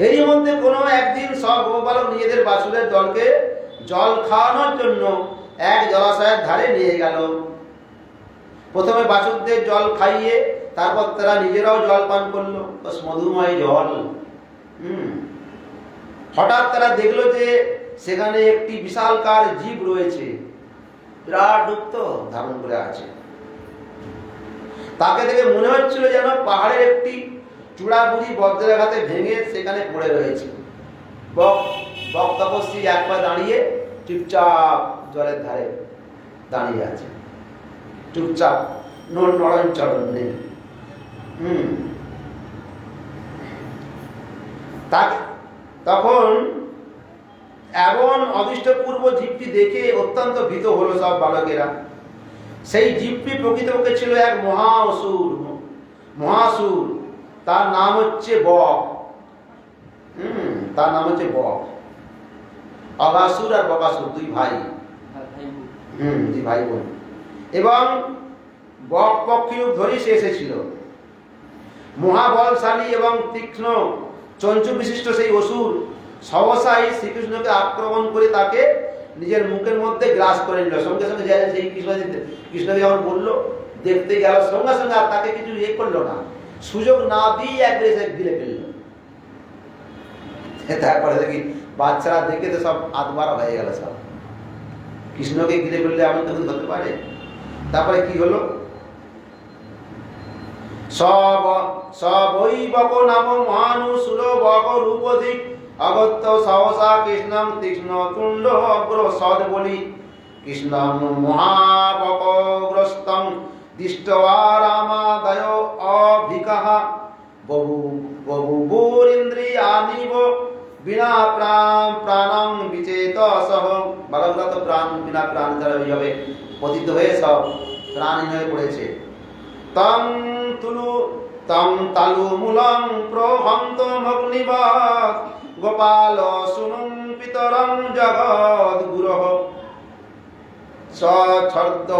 এরই মধ্যে কোনো একদিন সব গোপালক নিজেদের বাছুরের দলকে জল খাওয়ানোর জন্য এক জলাশয়ের ধারে নিয়ে গেল। প্রথমে বাছুরদের জল খাইয়ে তারপর তারা নিজেরাও জল পান করলো, মধুময় জল। হঠাৎ তারা দেখলো যে সেখানে একটি বিশালকার জীব রয়েছে, বিরাট রূপ তো ধারণ করে আছে। তাকে দেখে মনে হচ্ছিল যেন পাহাড়ের একটি চূড়াগুড়ি বজ্রাঘাতে ভেঙে সেখানে পড়ে রয়েছে। বক তপস্বী এক পা দাঁড়িয়ে চুপচাপ জলের ধারে দাঁড়িয়ে আছে, চুপচাপ, নড়ন চড়ন নেই। তখন এমন অদৃষ্টপূর্ব জীবটি দেখে অত্যন্ত ভীত হলো সব বালকেরা। সেই জীবটি প্রকৃতপক্ষে ছিল এক মহাসুর। তার নাম হচ্ছে বক। তার নাম হচ্ছে বক। অগাসুর আর বকাসুর দুই ভাই, দুই ভাই বোন। এবং বক পক্ষী রূপ ধরেই সে এসেছিল। মহাবলশালী এবং তীক্ষ্ণ চঞ্চু বিশিষ্ট সেই অসুর সহসাই শ্রীকৃষ্ণকে আক্রমণ করে তাকে নিজের মুখের মধ্যে গ্রাস করে নিল। সঙ্গে সঙ্গে যায় সেই কৃষ্ণকে যখন বললো, দেখতে গেল, সঙ্গে সঙ্গে আর তাকে কিছু করলো না, সুযোগ না দিয়ে একবারে সে গিলে ফেললো। তারপরে দেখি বাচ্চারা দেখে তো সব আধমারা হয়ে গেল, সব কৃষ্ণকে গিলে ফেললে এমন তো হতে পারে। তারপরে কি হলো, সবৈবক নাম মহানুসুর বক রূপধিক অগত্য সহসা কৃষ্ণম তীক্ষ্ণ তুণ্ড অগ্র সদ বলি কৃষ্ণম মহাবকগ্রস্তং দৃষ্ট্বা রামাদয় অভিকঃ বভূবুরিন্দ্রিয়ানিব বিনা প্রাণং বিচেতসঃ। বালকরা তো বিনা প্রাণ ছাড়া এইভাবে পতিত হয়ে সব প্রাণহীন হয়ে পড়েছে। তং তালু মূলং প্রহন্তমগ্নিবৎ গোপাল শুনুং পিতরং জগৎ গুরুঃ সচ্ছ্রদ্ধ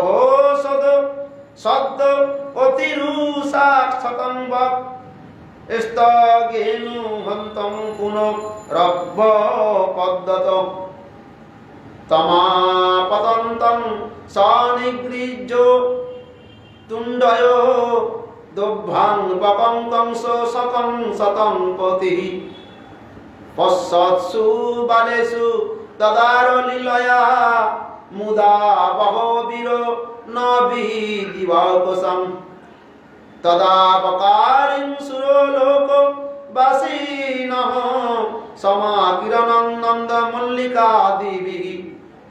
সদ্য অতিরুষাক্ষতং বক স্তগেনু হন্তং পুনরব্ব পদ্মত তমাপতন্তং সনিগৃহ্য তুণ্ডয় দোভ্যাং বকং তংস শতং শতং পতি পশ্যৎসু বালেষু তদার লীলয়া মুদা বহবীর ন বিধিবকসং তদাবকারিং সুরলোক বাসিনঃ সমাকিরণং নন্দ মল্লিকাদিভিঃ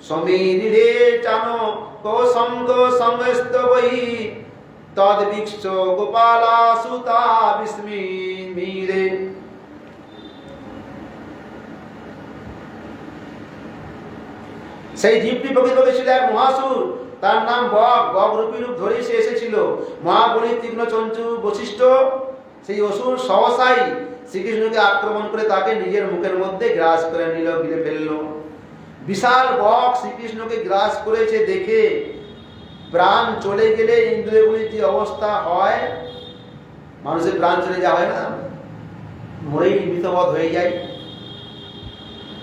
সমীরিরে চান কোসঙ্গ সংস্তবৈ তদ্বিক্ষ গোপালা সুতা বিস্মিরে। সেই জীবটি প্রকৃতপক্ষে ছিল এক মহাসুর। তার নাম বক। বক রূপী রূপ ধরেই সে এসেছিল। মহাবলী তীক্ষ্ণ চঞ্চু বৈশিষ্ট্য সেই অসুর সহসাই শ্রীকৃষ্ণকে আক্রমণ করে তাকে নিজের মুখের মধ্যে গ্রাস করে নিল, গিলে ফেলল। বিশাল বক শ্রীকৃষ্ণকে গ্রাস করেছে দেখে প্রাণ চলে গেলে ইন্দ্রিয়গুলির যে অবস্থা হয়, মানুষের প্রাণ চলে যাওয়া হয় না, মরেই মৃতবধ হয়ে যায়,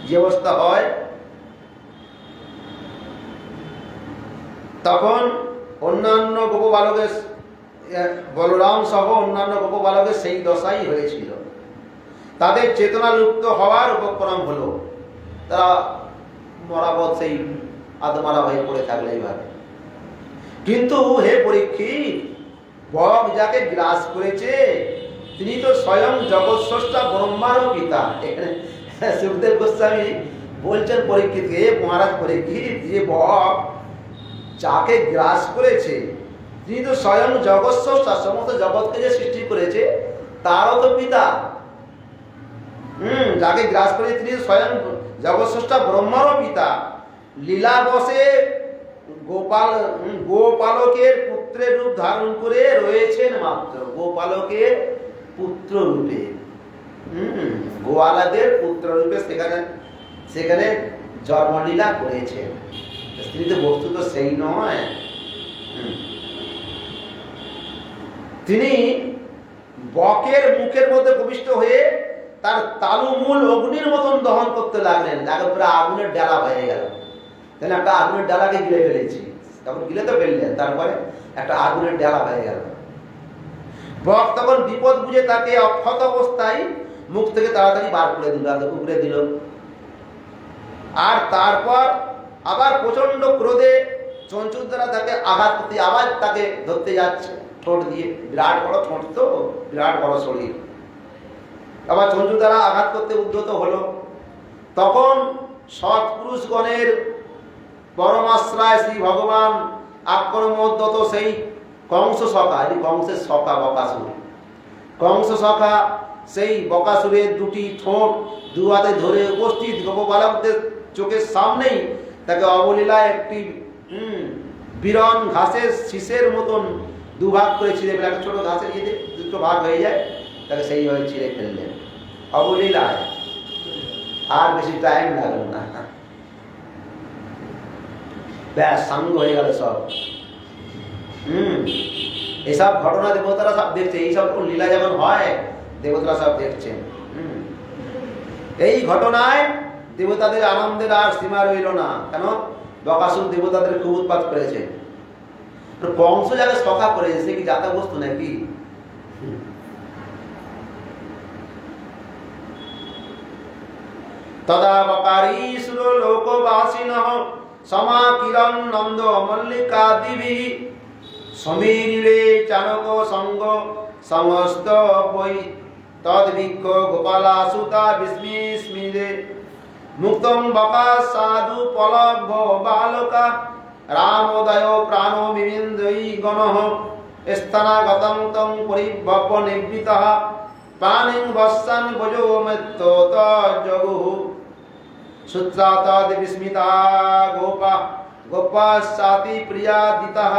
যে অবস্থা হয়, তখন অন্যান্য গোপবালকের, বলরাম সহ অন্যান্য গোপবালকের সেই দশাই হয়েছিল। তাদের চেতনা লুপ্ত হওয়ার উপক্রম হলো। তারা মরাবত সেই আত্মারা হয়ে পড়ে থাকলে এইভাবে। কিন্তু হে পরীক্ষিত, বক যাকে গ্রাস করেছে তিনি তো স্বয়ং জগৎ স্রষ্টা ব্রহ্মারও পিতা। এখানে সুখদেব গোস্বামী বলছেন পরীক্ষিতকে, হে মহারাজ পরীক্ষিত, যে বক যাকে গ্রাস করেছে তিনি তো স্বয়ং জগৎ স্রষ্টা, সমস্ত জগৎকে যে সৃষ্টি করেছে তারও তো পিতা। যাকে গ্রাস করেছে তিনি স্বয়ং জগৎ স্রষ্টা ব্রহ্মারও পিতা। লীলা বসে গোপালকের পুত্রের রূপ ধারণ করে রয়েছেন মাত্র, গোপালকের পুত্র রূপে, গোয়ালাদের পুত্র রূপে সেখানে জন্মলীলা করেছেন। তিনি তো বস্তু তো সেই নয়। তিনি বকের মুখের মধ্যে প্রবিষ্ট হয়ে তার তালুমূল অগ্নির মতন দহন করতে লাগলেন। পুরো আগুনের ডালা হয়ে গেল। তাহলে একটা আগুনের ডালাকে গিলে ফেলেছি, তখন গিলে তো ফেললেন, তারপরে একটা আগুনের ডালা হয়ে গেল। বক তখন বিপদ বুঝে তাকে অক্ষত অবস্থায় মুখ থেকে তাড়াতাড়ি বার করে দিল, উপরে দিল। আর তারপর আবার প্রচন্ড ক্রোধে চঞ্চুর দ্বারা তাকে আঘাত করতে, আবার তাকে ধরতে যাচ্ছে ঠোঁট দিয়ে, বিরাট বড় ঠোঁট তো, বিরাট বড় শরীর, আবার চঞ্চুর দ্বারা আঘাত করতে উদ্যত হলো। তখন সৎপুরুষগণের পরমাশ্রয় শ্রী ভগবান আক্রমণরত সেই কংস সখা, কংসের সখা বকাসুর, কংস সখা সেই বকাসুরের দুটি ঠোঁট দু হাতে ধরে উপস্থিত গোপবালকদের চোখের সামনেই তাকে অবলীলায় একটি বিরন ঘাসের শীষের মতন দুভাগ করে ছিঁড়ে ফেলে, একটা ছোট ঘাসের ইয়েতে দুটো ভাগ হয়ে যায়, তাকে সেইভাবে ছিঁড়ে ফেললেন অবলীলায়। আর বেশি টাইম লাগলো না, ব্যাস সাঙ্গ হয়ে গেল সব। এসব ঘটনা দেবতারা সব দেখছে, এইসব লীলা যখন হয় দেবতারা সব দেখছেন। এই ঘটনায় দেবতাদের আনন্দের আর সীমা রইল না। কেন? বকাসুর দেবতাদের খুব উৎপাত করেছে। কংস যাকে সখা করেছে সে কি জাতা বস্তু নাকি? তদা বকারীসুর লোকবাসিনঃ সমাকিরণ নন্দ মল্লিকা দিবি সমীরে চানক সঙ্গ সমস্ত বৈ তদ্ভিক্ষ গোপালা সুতা বিস্মিস্মিরে মুক্তং বকা সাধু পলভ বালকা রামোদয় প্রাণ বিবিন্দৈ গণঃ স্তনাগতং তং পরিভব নিবৃতঃ পানিং বස්සন ভজো মৃত্যু তজ্জগুঃ সুত্রা তদ বিস্মিতা গোপা গোপাসাতি প্রিয়াদিতঃ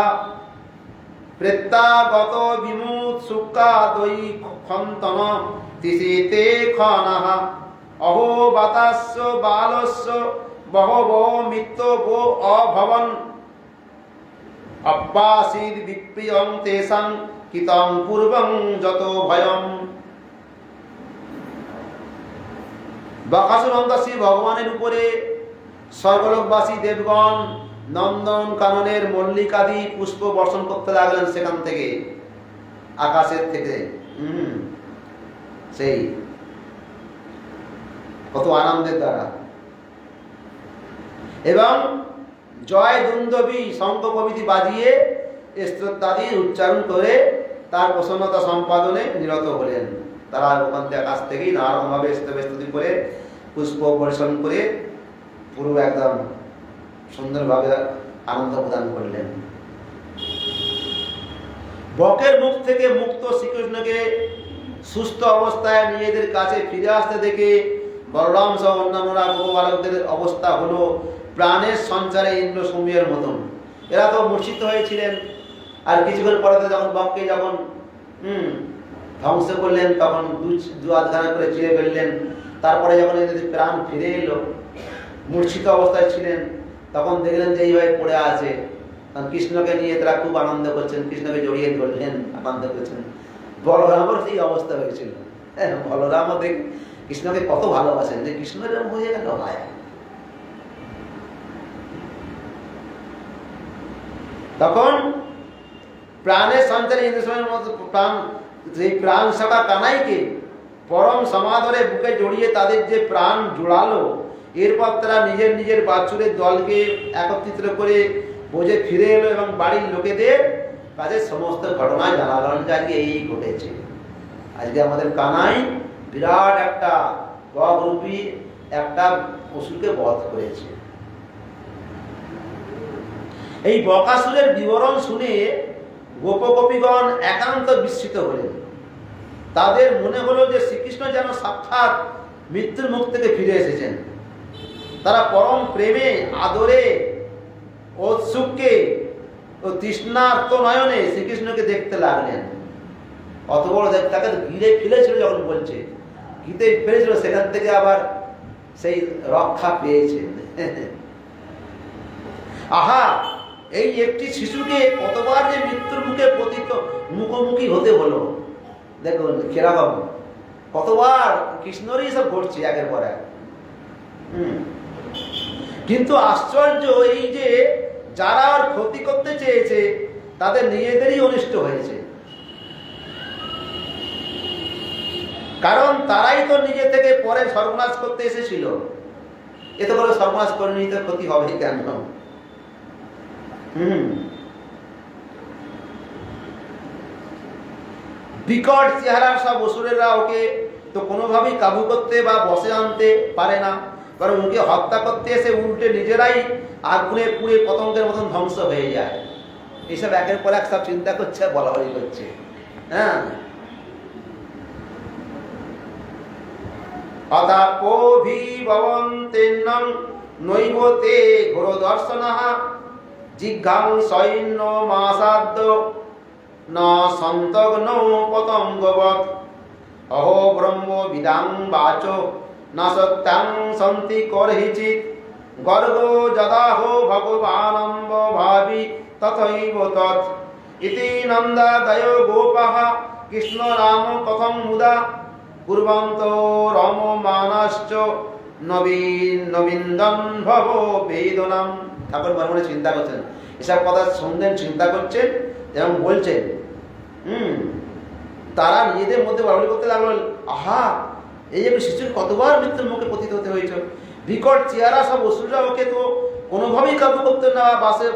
প্রত্যাগত বিমুৎসুকা দৈ খন্তন তিসিতে খনঃ অহো বাতাস্য বালস্য বহব মিত্তবো অভবন অব্বাসীদ বিপ্রিয়ং তেষাং কিতং পূর্বং যত ভয়ম। বকাসুর শ্রী ভগবানের উপরে স্বর্গলোকবাসী দেবগণ নন্দন কাননের মল্লিকাদি পুষ্প বর্ষণ করতে লাগলেন সেখান থেকে, আকাশের থেকে। সেই কত আনন্দের দ্বারা, এবং জয় দুন্দবী শঙ্খ প্রভৃতি বাজিয়ে স্তোত্রাদি উচ্চারণ করে তার প্রসন্নতা সম্পাদনে নিরত হলেন। তারা ওখান থেকে আকাশ থেকেই নানারকমভাবে স্তুতি করে পুষ্প বর্ষণ করে পুরো একদম সুন্দরভাবে আনন্দ প্রদান করলেন। বকের মুখ থেকে মুক্ত শ্রীকৃষ্ণকে সুস্থ অবস্থায় নিজেদের কাছে ফিরে আসতে দেখে বলরাম সহ অন্যান্যরা গোপবালকদের অবস্থা হলো প্রাণের সঞ্চারে ইন্দ্র সমীহের মতন। এরা তো মূর্ছিত হয়েছিলেন, আর কিছুক্ষণ পরে যখন বককে যখন ধ্বংস করলেন তখন দু আধখানা করে চিড়ে ফেললেন। তারপরে যখন এদের প্রাণ ফিরে এলো, মূর্ছিত অবস্থায় ছিলেন, তখন দেখলেন যে এইভাবে পড়ে আছে। কৃষ্ণকে নিয়ে তারা খুব আনন্দ করছেন, কৃষ্ণকে জড়িয়ে ধরলেন, আনন্দ করছেন। বলরামও সেই অবস্থা হয়েছিল। বলরামও দেখ কৃষ্ণকে কত ভালোবাসেন, যে কৃষ্ণের হয়ে গেল ভাই। তখন প্রাণের সঞ্চারে ইন্দ্রসমের মতো প্রাণ, সেই প্রাণ সখা কানাইকে পরম সমাদরে বুকে জড়িয়ে তাদের যে প্রাণ জোড়ালো, এরপর তারা নিজের নিজের বাছুরের দলকে একত্রিত করে বোঝে ফিরে এলো এবং বাড়ির লোকেদের কাছে সমস্ত ঘটনা জানালেন যে আজকে এই ঘটেছে। আজকে আমাদের কানাই বিরাট একটা বকরূপী একটা পশুকে বধ করেছে। এই বকাসুরের বিবরণ শুনে গোপগোপীগণ একান্ত বিস্মিত হলেন। তাদের মনে হলো যে শ্রীকৃষ্ণ যেন সাক্ষাৎ মৃত্যুর মুখ থেকে ফিরে এসেছেন। তারা পরম প্রেমে আদরে ঔৎসুক্যে ও তৃষ্ণার্ত নয়নে শ্রীকৃষ্ণকে দেখতে লাগলেন। অত বড় তাকে ঘিরে ফেলেছিল, যখন বলছে ঘিরে ফেলেছিল, সেখান থেকে আবার সেই রক্ষা পেয়েছে। আহা, এই একটি শিশুকে কতবার যে মৃত্যুর মুখে পতিত মুখোমুখি হতে হলো। দেখুন কিরকম, কতবার কৃষ্ণরই সব ঘটছে একের পর এক। কিন্তু আশ্চর্য এই যে যারা আর ক্ষতি করতে চেয়েছে তাদের নিজেদেরই অনিষ্ট হয়েছে। কারণ তারাই তো নিজে থেকে পরে সর্বনাশ করতে এসেছিল। এত করে সর্বনাশ করে নিতে ক্ষতি হবে কেন? বিকট চেহারার সব অসুরেরা ওকে তো কোনোভাবেই কাবু করতে বা বসে আনতে পারে না, কারণ ওকে হত্যা করতে এসে উল্টে নিজেরাই আগুনে পুড়ে পতঙ্গের মতন ধ্বংস হয়ে যায়। এইসব একের পর এক সব চিন্তা করছে, বলাবলি করছে। হ্যাঁ, অতাপোভিভবন্তেন্নং নৈবতে ঘোরদর্শনঃ জিঘ্রাং সৈন্য মাসাদ্য না সন্তগ্ন পতঙ্গবৎ অহো ব্রহ্ম বিদাং বাচো না সত্যাং সন্তি করহিচিৎ গর্গ যদাহো ভগবানম্ব ভাবি তথৈব তৎ ইতি নন্দাদয় গোপাঃ কৃষ্ণ রাম কথং মুদা কুর্বন্ত রম মানশ্চ নবীন নবীন্দন ভব বেদনাম। ঠাকুর মনে মনে চিন্তা করছেন, এসব কথা শুনলেন, চিন্তা করছেন এবং বলছেন। তারা নিজেদের মধ্যে বলাবলি করতে লাগলো, আহা, এই যে শিশুর কতবার মৃত্যুর মুখে পতিত হতে হয়েছে। বিকট চেহারা সব অসুররা ওকে তো কোনোভাবেই কাবু করতে না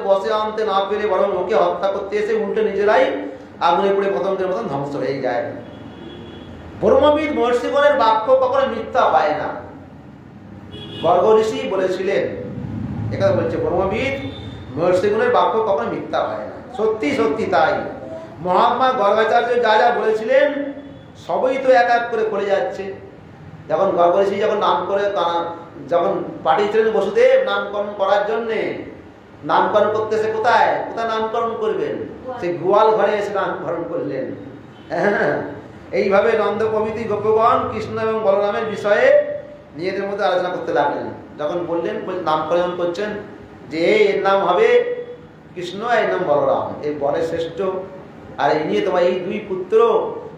বসে আনতে না পেরে, বরং ওকে হত্যা করতে এসে উল্টে নিজেরাই আগুনে পুড়ে পতঙ্গের মতন ধ্বংস হয়ে যায়। ব্রহ্মবিদ মহর্ষিগণের বাক্য কখনো মিথ্যা হয় না। গর্গ ঋষি বলেছিলেন, এখানে বলছে ব্রহ্মবিদ মহর্ষিগণের বাক্য কখনো মিথ্যা হয় না, সত্যি সত্যি তাই। মহাত্মা গর্গাচার্য যা যা বলেছিলেন সবই তো এক এক করে করে যাচ্ছে। যখন গর্গ ঋষি যখন নাম করে, যখন পাঠিয়েছিলেন বসুদেব নামকরণ করার জন্যে, নামকরণ করতে এসে কোথায় কোথায় নামকরণ করবেন, সেই গোয়াল ঘরে এসে নামকরণ করলেন। হ্যাঁ, এইভাবে নন্দ প্রভৃতি গোপগণ কৃষ্ণ এবং বলরামের বিষয়ে নিজেদের মধ্যে আলোচনা করতে লাগলেন। যখন বললেন নামকরণ করছেন যে এর নাম হবে কৃষ্ণ, এর নাম বলরাম, এই বরের শ্রেষ্ঠ, আর এই নিয়ে তোমার এই দুই পুত্র,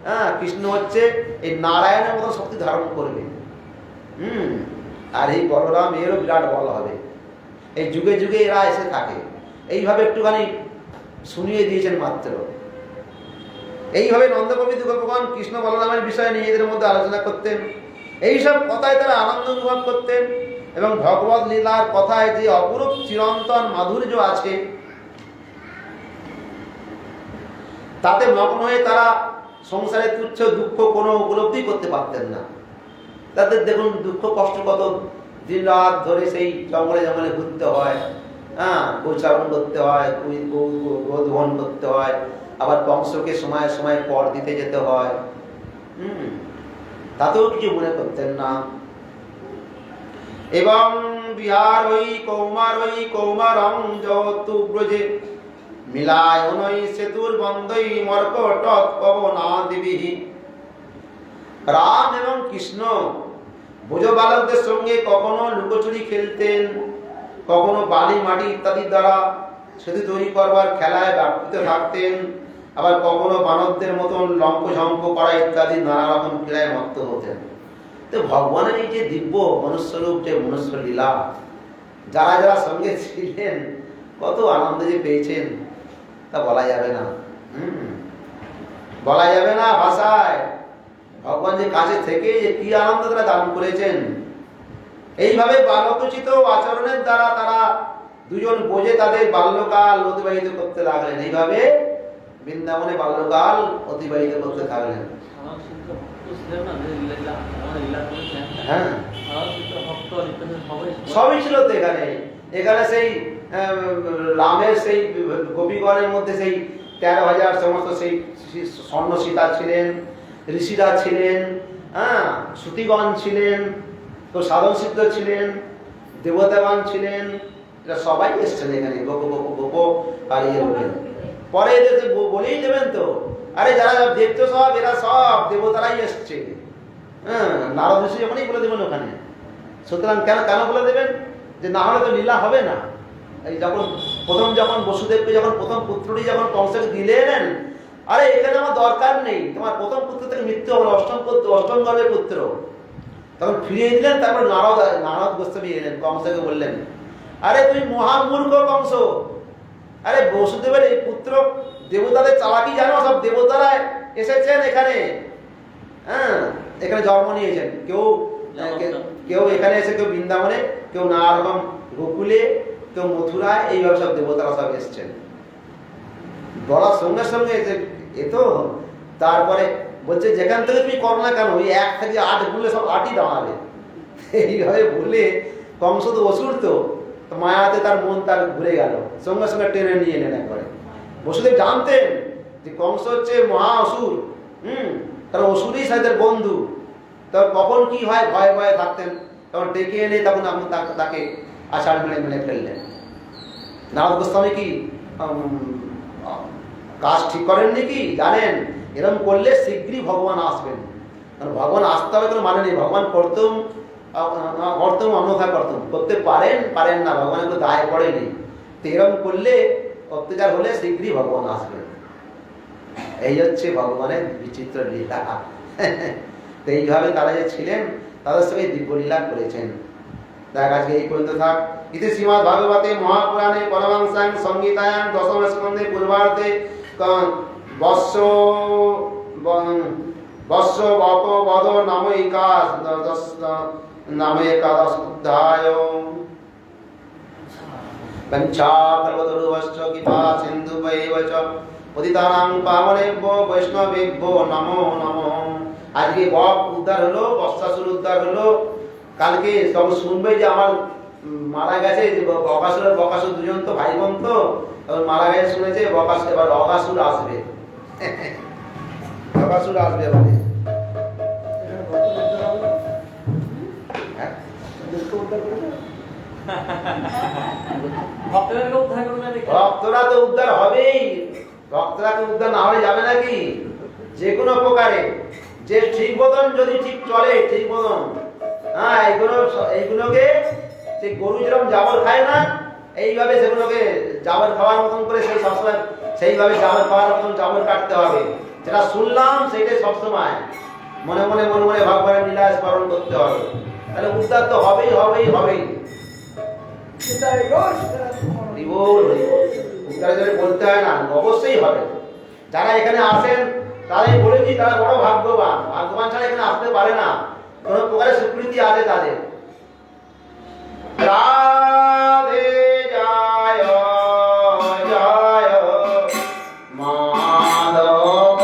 হ্যাঁ, কৃষ্ণ হচ্ছে এই নারায়ণের মতো শক্তি ধারণ করবে, আর এই বলরাম এরও বিরাট বল হবে, এই যুগে যুগে এরা এসে থাকে। এইভাবে একটুখানি শুনিয়ে দিয়েছেন মাত্র। এইভাবে নন্দপ্রভৃতি গোপগণ কৃষ্ণ বলরামের বিষয়ে নিজেদের মধ্যে আলোচনা করতেন। এইসব কথায় তারা আনন্দ অনুভব করতেন এবং ভগবত লীলার কথায় যে অপরূপ চিরন্তন মাধুর্য আছে তাতে মগ্ন হয়ে তারা সংসারে তুচ্ছ দুঃখ কোনো উপলব্ধি করতে পারতেন না। তাদের দেখুন দুঃখ কষ্ট কত, দিন রাত ধরে সেই জঙ্গলে জঙ্গলে ঘুরতে হয়, হ্যাঁ, গোচারণ করতে হয়, গোধন করতে হয়, আবার বংশকে সময় সময় কর দিতে যেতে হয়। তাতেও কিছু মনে করতেন না। এবং বিহার ওই কৌমারং যতু ব্রজে মিলায় অনৈ সেতুর বন্ধই মর্কটৎ পবনাদিবিহি। রাম এবং কৃষ্ণ ভোজ বালকদের সঙ্গে কখনো লুকোচুরি খেলতেন, কখনো বালি মাটি ইত্যাদির দ্বারা সেতু তৈরি করবার খেলায় ব্যাপৃত থাকতেন, আবার কখনো বানরদের মতন লঙ্কঝঙ্ক করা ইত্যাদি নানা রকম ক্রীড়ায় মত্ত হতেন। তো ভগবানের এই যে দিব্য মনুষ্যরূপ, যে মনুষ্য লীলা, যারা যারা সঙ্গে ছিলেন কত আনন্দ যে পেয়েছেন তা বলা যাবে না, বলা যাবে না ভাষায়। ভগবান যে কাছে থেকে যে কি আনন্দ তারা দান করেছেন। এইভাবে বালকোচিত আচরণের দ্বারা তারা দুজন বোঝে তাদের বাল্যকাল অতিবাহিত করতে লাগলেন। এইভাবে বৃন্দাবনে বাল্যকাল অতিবাহিত করতে থাকলেন। হ্যাঁ, সবই ছিল তো এখানে। এখানে সেই রামের সেই গোপীগণের মধ্যে সেই 13,000 সমস্ত সেই স্বর্ণ সীতা ছিলেন, ঋষিরা ছিলেন, হ্যাঁ, শ্রুতিগণ ছিলেন, তো সাধন সিদ্ধ ছিলেন, দেবতাগণ ছিলেন, এরা সবাই এসছেন এখানে। গোপ আর ইয়ে বললেন, পরে এদের বলেই দেবেন তো, আরে যারা দেখতো সব এরা সব দেবতারাই এসছে। হ্যাঁ, নারদ ঋষি যখনই বলে দেবেন ওখানে। সুতরাং কেন বলে দেবেন, যে না হলে তো লীলা হবে না। এই যখন বসুদেবকে যখন প্রথম পুত্রটি যখন কংসকে দিলে এলেন, আরে এখানে আমার দরকার নেই, তোমার প্রথম পুত্র থেকে মৃত্যু হবে, অষ্টম গর্ভের পুত্র, তখন ফিরিয়ে দিলেন। তারপর নারদ গোস্বামী এলেন, কংসকে বললেন, আরে তুই মহামূর্খ কংস, আরে বসুদেবের এই পুত্র, দেবতাদের চালাকি জানো, সব দেবতারা এসেছেন এখানে, হ্যাঁ, এখানে জন্ম নিয়েছেন। কেউ কেউ এখানে এসে কেউ বৃন্দাবনে, কেউ নানা রকম গোকুলে, কেউ মথুরায়, এইভাবে সব দেবতারা সব এসছেন। বলার সঙ্গে সঙ্গে এ তো তারপরে বলছে যেখান থেকে তুমি করো না কেন, ওই 1 থেকে 8 বললে সব 8ই দাঁড়াবে। এইভাবে বললে কংস তো অসুর, তো মায়াতে তার মন তার ঘুরে গেল, সঙ্গে সঙ্গে টেনে নিয়ে এলেন একবারে। বসুদেব জানতেন যে কংস হচ্ছে মহা অসুর, কারণ অসুরই সাথে বন্ধু। তো কখন কি হয় ভয়ে ভয়ে থাকতেন, তখন ডেকে এনে তখন তাকে আষাঢ় মেনে মেনে ফেললেন। নারদ গোস্বামী কি কাজ ঠিক করেননি কি জানেন? এরকম করলে শীঘ্রই ভগবান আসবেন। কারণ ভগবান আসতে হবে কোনো মানে নেই, ভগবান করতেও অন্যথা করতে পারেন না, ভগবান এগুলো দায় পড়েনি। তো এরকম করলে অত্যাচার হলে শীঘ্রই ভগবান আসবেন। এই হচ্ছে ভগবানের বিচিত্র লীলা। তো এইভাবে তারা যে ছিলেন তাদের সঙ্গে দিব্যলীলা করেছেন। দেখ আজকে এই পর্যন্ত থাক। ইতি শ্রীমদ্ ভাগবতে মহাপুরাণে পরমাংসাং সংগীতায়াং দশম স্কন্ধে পূর্বার্ধে বৎস বপ বদ নামৈকাদশ অধ্যায়। পঞ্চাকল্পতরুভ্যশ্চ কৃপা সিন্ধুভ্যেব চ পতিতানাং পাবনেভ্যো বৈষ্ণবেভ্যো নমো নমঃ। আজকে বক উদ্ধার হলো, বৎসাসুর উদ্ধার হলো। কালকে তখন শুনবে যে আমার মারা গেছে, বকাসুর দুজন তো ভাই বোন, তো মারা গেছে শুনেছে, এবার অকাসুর আসবে। অকাসুর আসবে মানে ভক্তরা তো উদ্ধার হবেই। ভক্তরা তো উদ্ধার না হলে যাবে নাকি? যে কোনো প্রকারে যে ঠিক মতন যদি ঠিক চলে, ঠিক মতন, হ্যাঁ, এইগুলোকে সে গরু যেরকম জাবর খায় না, এইভাবে সেগুলোকে জাবর খাওয়ার মতন করে সেই সবসময় সেইভাবে জাবর খাওয়ার মতন জাবর কাটতে হবে। যেটা শুনলাম সেইটাই সবসময় মনে মনে ভগবানের লীলা স্মরণ করতে হবে। তাহলে উদ্ধার তো হবেই হবেই হবেই। উদ্ধারের বলতে হয় না, অবশ্যই হবে। যারা এখানে আসেন তারাই বলেছি তারা বড় ভাগ্যবান। ভাগ্যবান ছাড়া এখানে আসতে পারে না, কোন প্রকারের স্বীকৃতি আছে তাদের। রাধে জয় জয় মাধব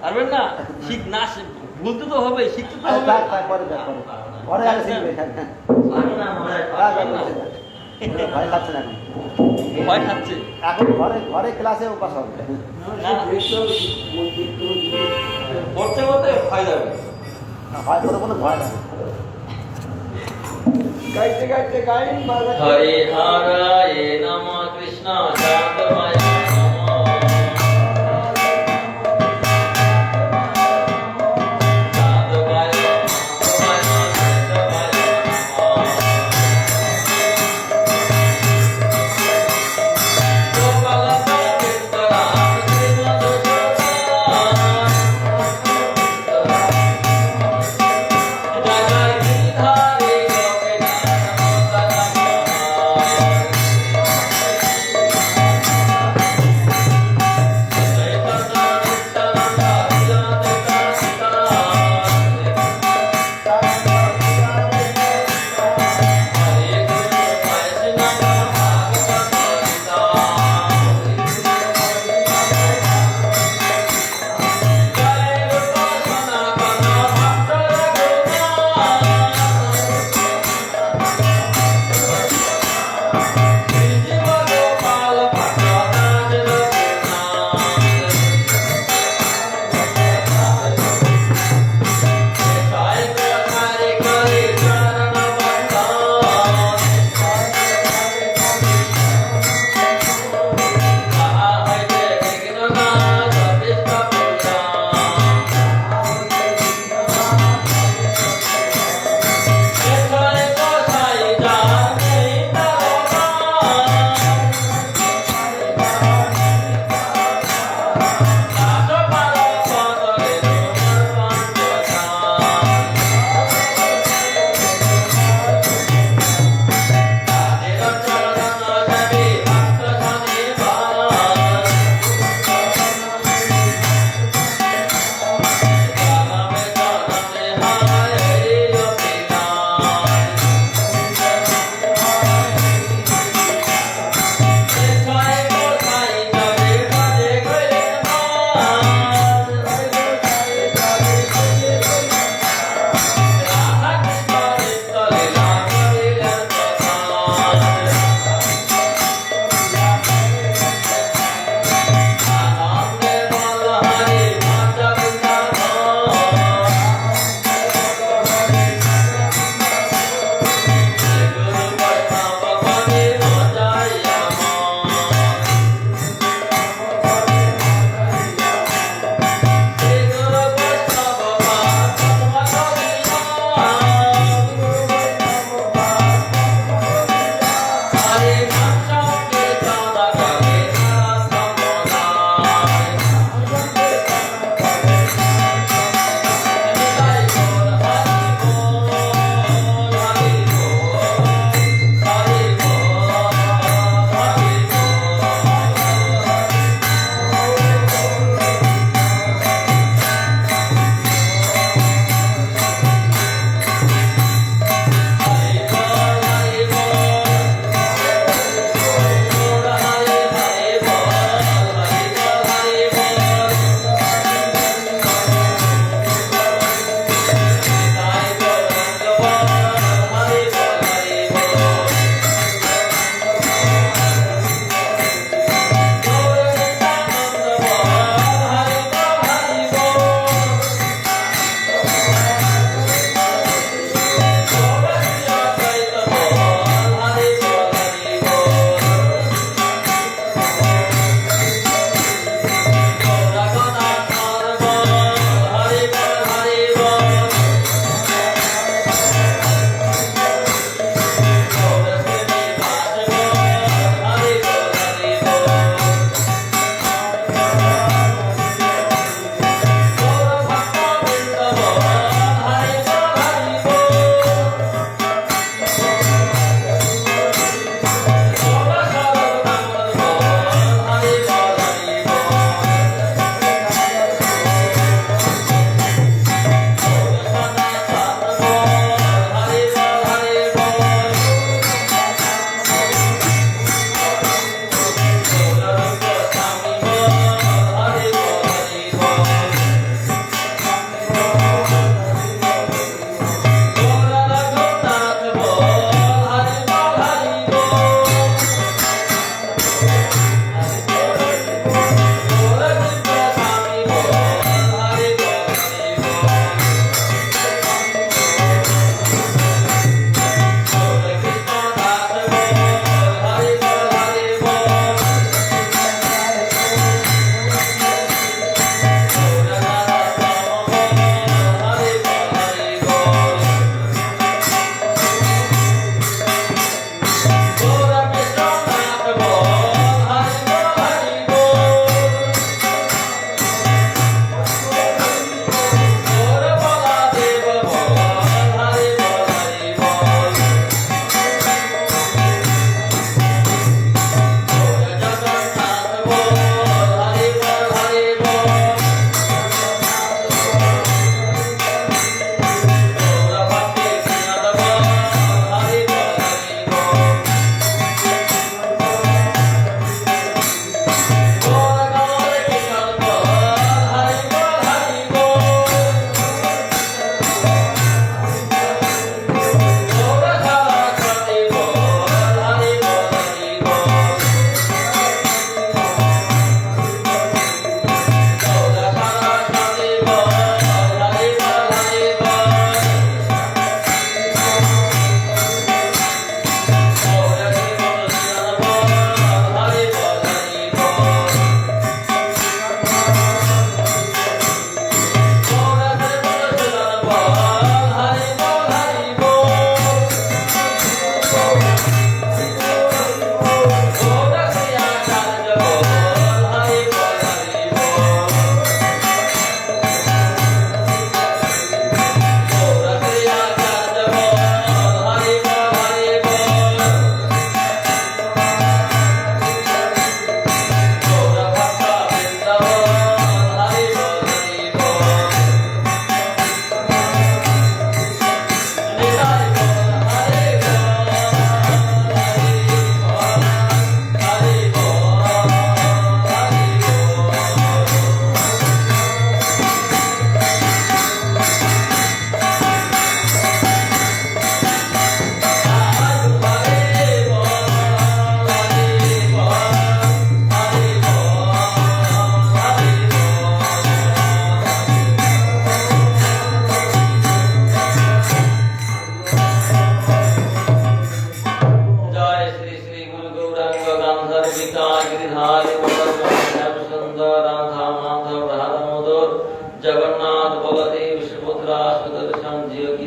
পারবেন না শিখ না বলতে তো হবে শিখতে তো হবে পরে আগে শিখবে ভয় খাচ্ছে না ভয় খাচ্ছে এখন ঘরে ঘরে ক্লাসে উপাস হবে না পড়তে পড়তে ভয় যাবে ভয় করে কোনো ভয় না গাইতে গাইতে গাইন হরে হরায় নমঃ কৃষ্ণ চাঁদমায়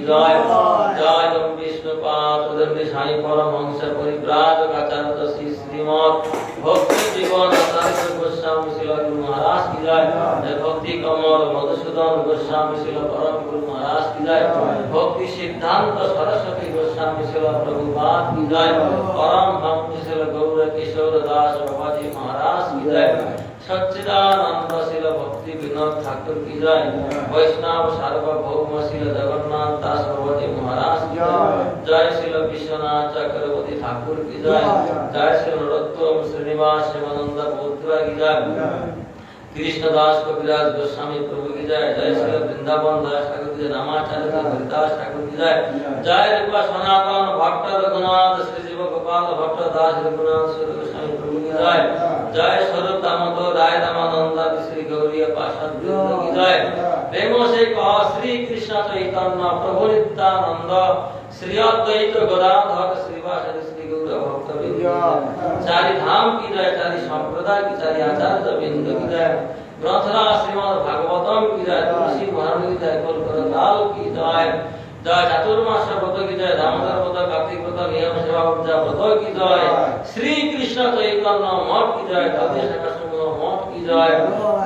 জয় জয় ওম বিষ্ণুপাদ উদন্ডি সাই পরমহংস পরিব্রাজক আচার্য শ্রী শ্রীমৎ ভক্তি জীবন আচার্য গোস্বামী শিল গুরু মহারাজ কি জয় জয় ভক্তি কমল মধুসূদন গোস্বামী শিল পরম গুরু মহারাজ কি জয় ভক্তি সিদ্ধান্ত সরস্বতী গোস্বামী শিল প্রভুপাদ কি জয় পরম ভক্তি শিল গৌর কিশোর দাস বাবাজি মহারাজ কি জয় সচ্চিদানন্দ শিল ভক্তি বিনোদ ঠাকুর কি জয় বৈষ্ণব সার্বভৌম শিল জগন্নাথ দাস বাবাজি মহারাজ কি জয় জয় শিল বিশ্বনাথ চক্রবর্তী ঠাকুর কি জয় জয় শিল নরোত্তম শ্রীনিবাস শিবানন্দ বৌদ্ধ কি জয় কৃষ্ণদাস কবিরাজ গোস্বামী প্রভু কি জয় জয় শ্রী বৃন্দাবন দাস ঠাকুর কি জয় রামাচার্য হরিদাস ঠাকুর কি জয় জয় রূপা সনাতন ভট্ট রঘুনাথ শ্রী জীব গোপাল ভট্ট দাস রঘুনাথ শ্রী গোস্বামী প্রভু কি জয় জয় স্বরূপ দামোদর রায় রামানন্দ শ্রী গৌরী পাশাদ বৃন্দ কি জয় প্রেম সে কহ শ্রী কৃষ্ণ চৈতন্য প্রভু নিত্যানন্দ শ্রী অদ্বৈত গদাধর শ্রীবাসাদি শ্রী গৌর ভক্ত বৃন্দ চারি ধাম কি জয় চারি সম্প্রদায় কি চারি আচার্য বৃন্দ কি জয় গ্রন্থরাজ শ্রীমদ্ ভাগবতম কি জয় তুলসী মহারাজ কি জয় কল্পতরু কি জয় জয় চাতুর্মাস ব্রত কি জয় দামোদর ব্রত কার্তিক ব্রত নিয়ম সেবা পূজা ব্রত কি জয় শ্রী কৃষ্ণ চৈতন্য মঠ কি জয় তদে শাখা সমূহ মঠ কি জয়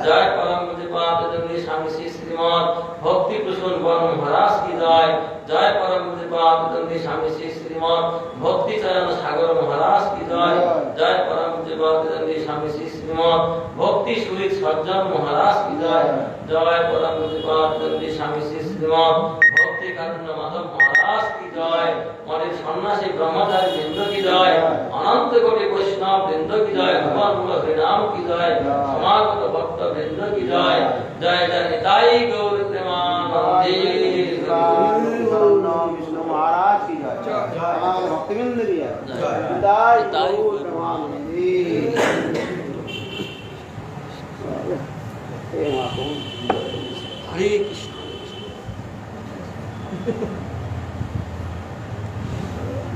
জয় পরম পূজ্যপাদ যোগী স্বামী শ্রী শ্রীমৎ ভক্তি প্রসূন বর্ম মহারাজ কি জয় জয় পরম পূজ্যপাদ যোগী স্বামী শ্রী শ্রীমৎ ভক্তি চরণ সাগর মহারাজ কি জয় জয় পরম পূজ্যপাদ যোগী স্বামী শ্রী শ্রীমৎ ভক্তি সুরিত সজ্জন মহারাজ কি জয় জয় পরম পূজ্যপাদ যোগী স্বামী শ্রী শ্রীমৎ ভক্তি কারুণ্য মাধব মহারাজ কি জয় মনের সন্ন্যাসী ব্রহ্মচারী বৃন্দ কি জয় অনন্ত কোটি বৈষ্ণব বৃন্দ কি জয় ভগবান হরিনাম কি জয় সমাগত ভক্ত বৃন্দ কি জয় জয় জয় নিতাই গৌর প্রেমানন্দে विष्णु महाराज की जय जय भक्तबिंद की जय जय गौर प्रेमानंदी हे मां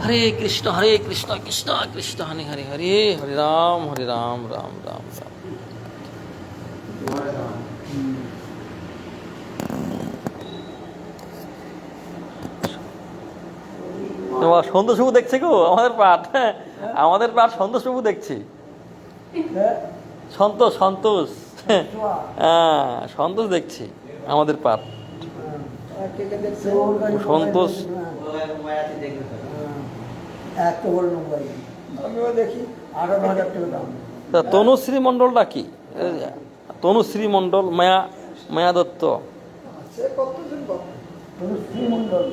हरे कृष्ण हरे कृष्ण कृष्ण कृष्ण हरे हरे हरे हरे राम राम राम राम সন্তোষবাবু দেখছে গো আমাদের পাঠ সন্তোষবাবু দেখছি সন্তোষ হ্যাঁ সন্তোষ দেখছি আমাদের পাঠ সন্তোষ আমিও দেখি 18,000 টাকা দাম। তনুশ্রী মণ্ডলটা কি তনুশ্রী মণ্ডল মায়া দত্ত সে কতজন তনুশ্রী মণ্ডল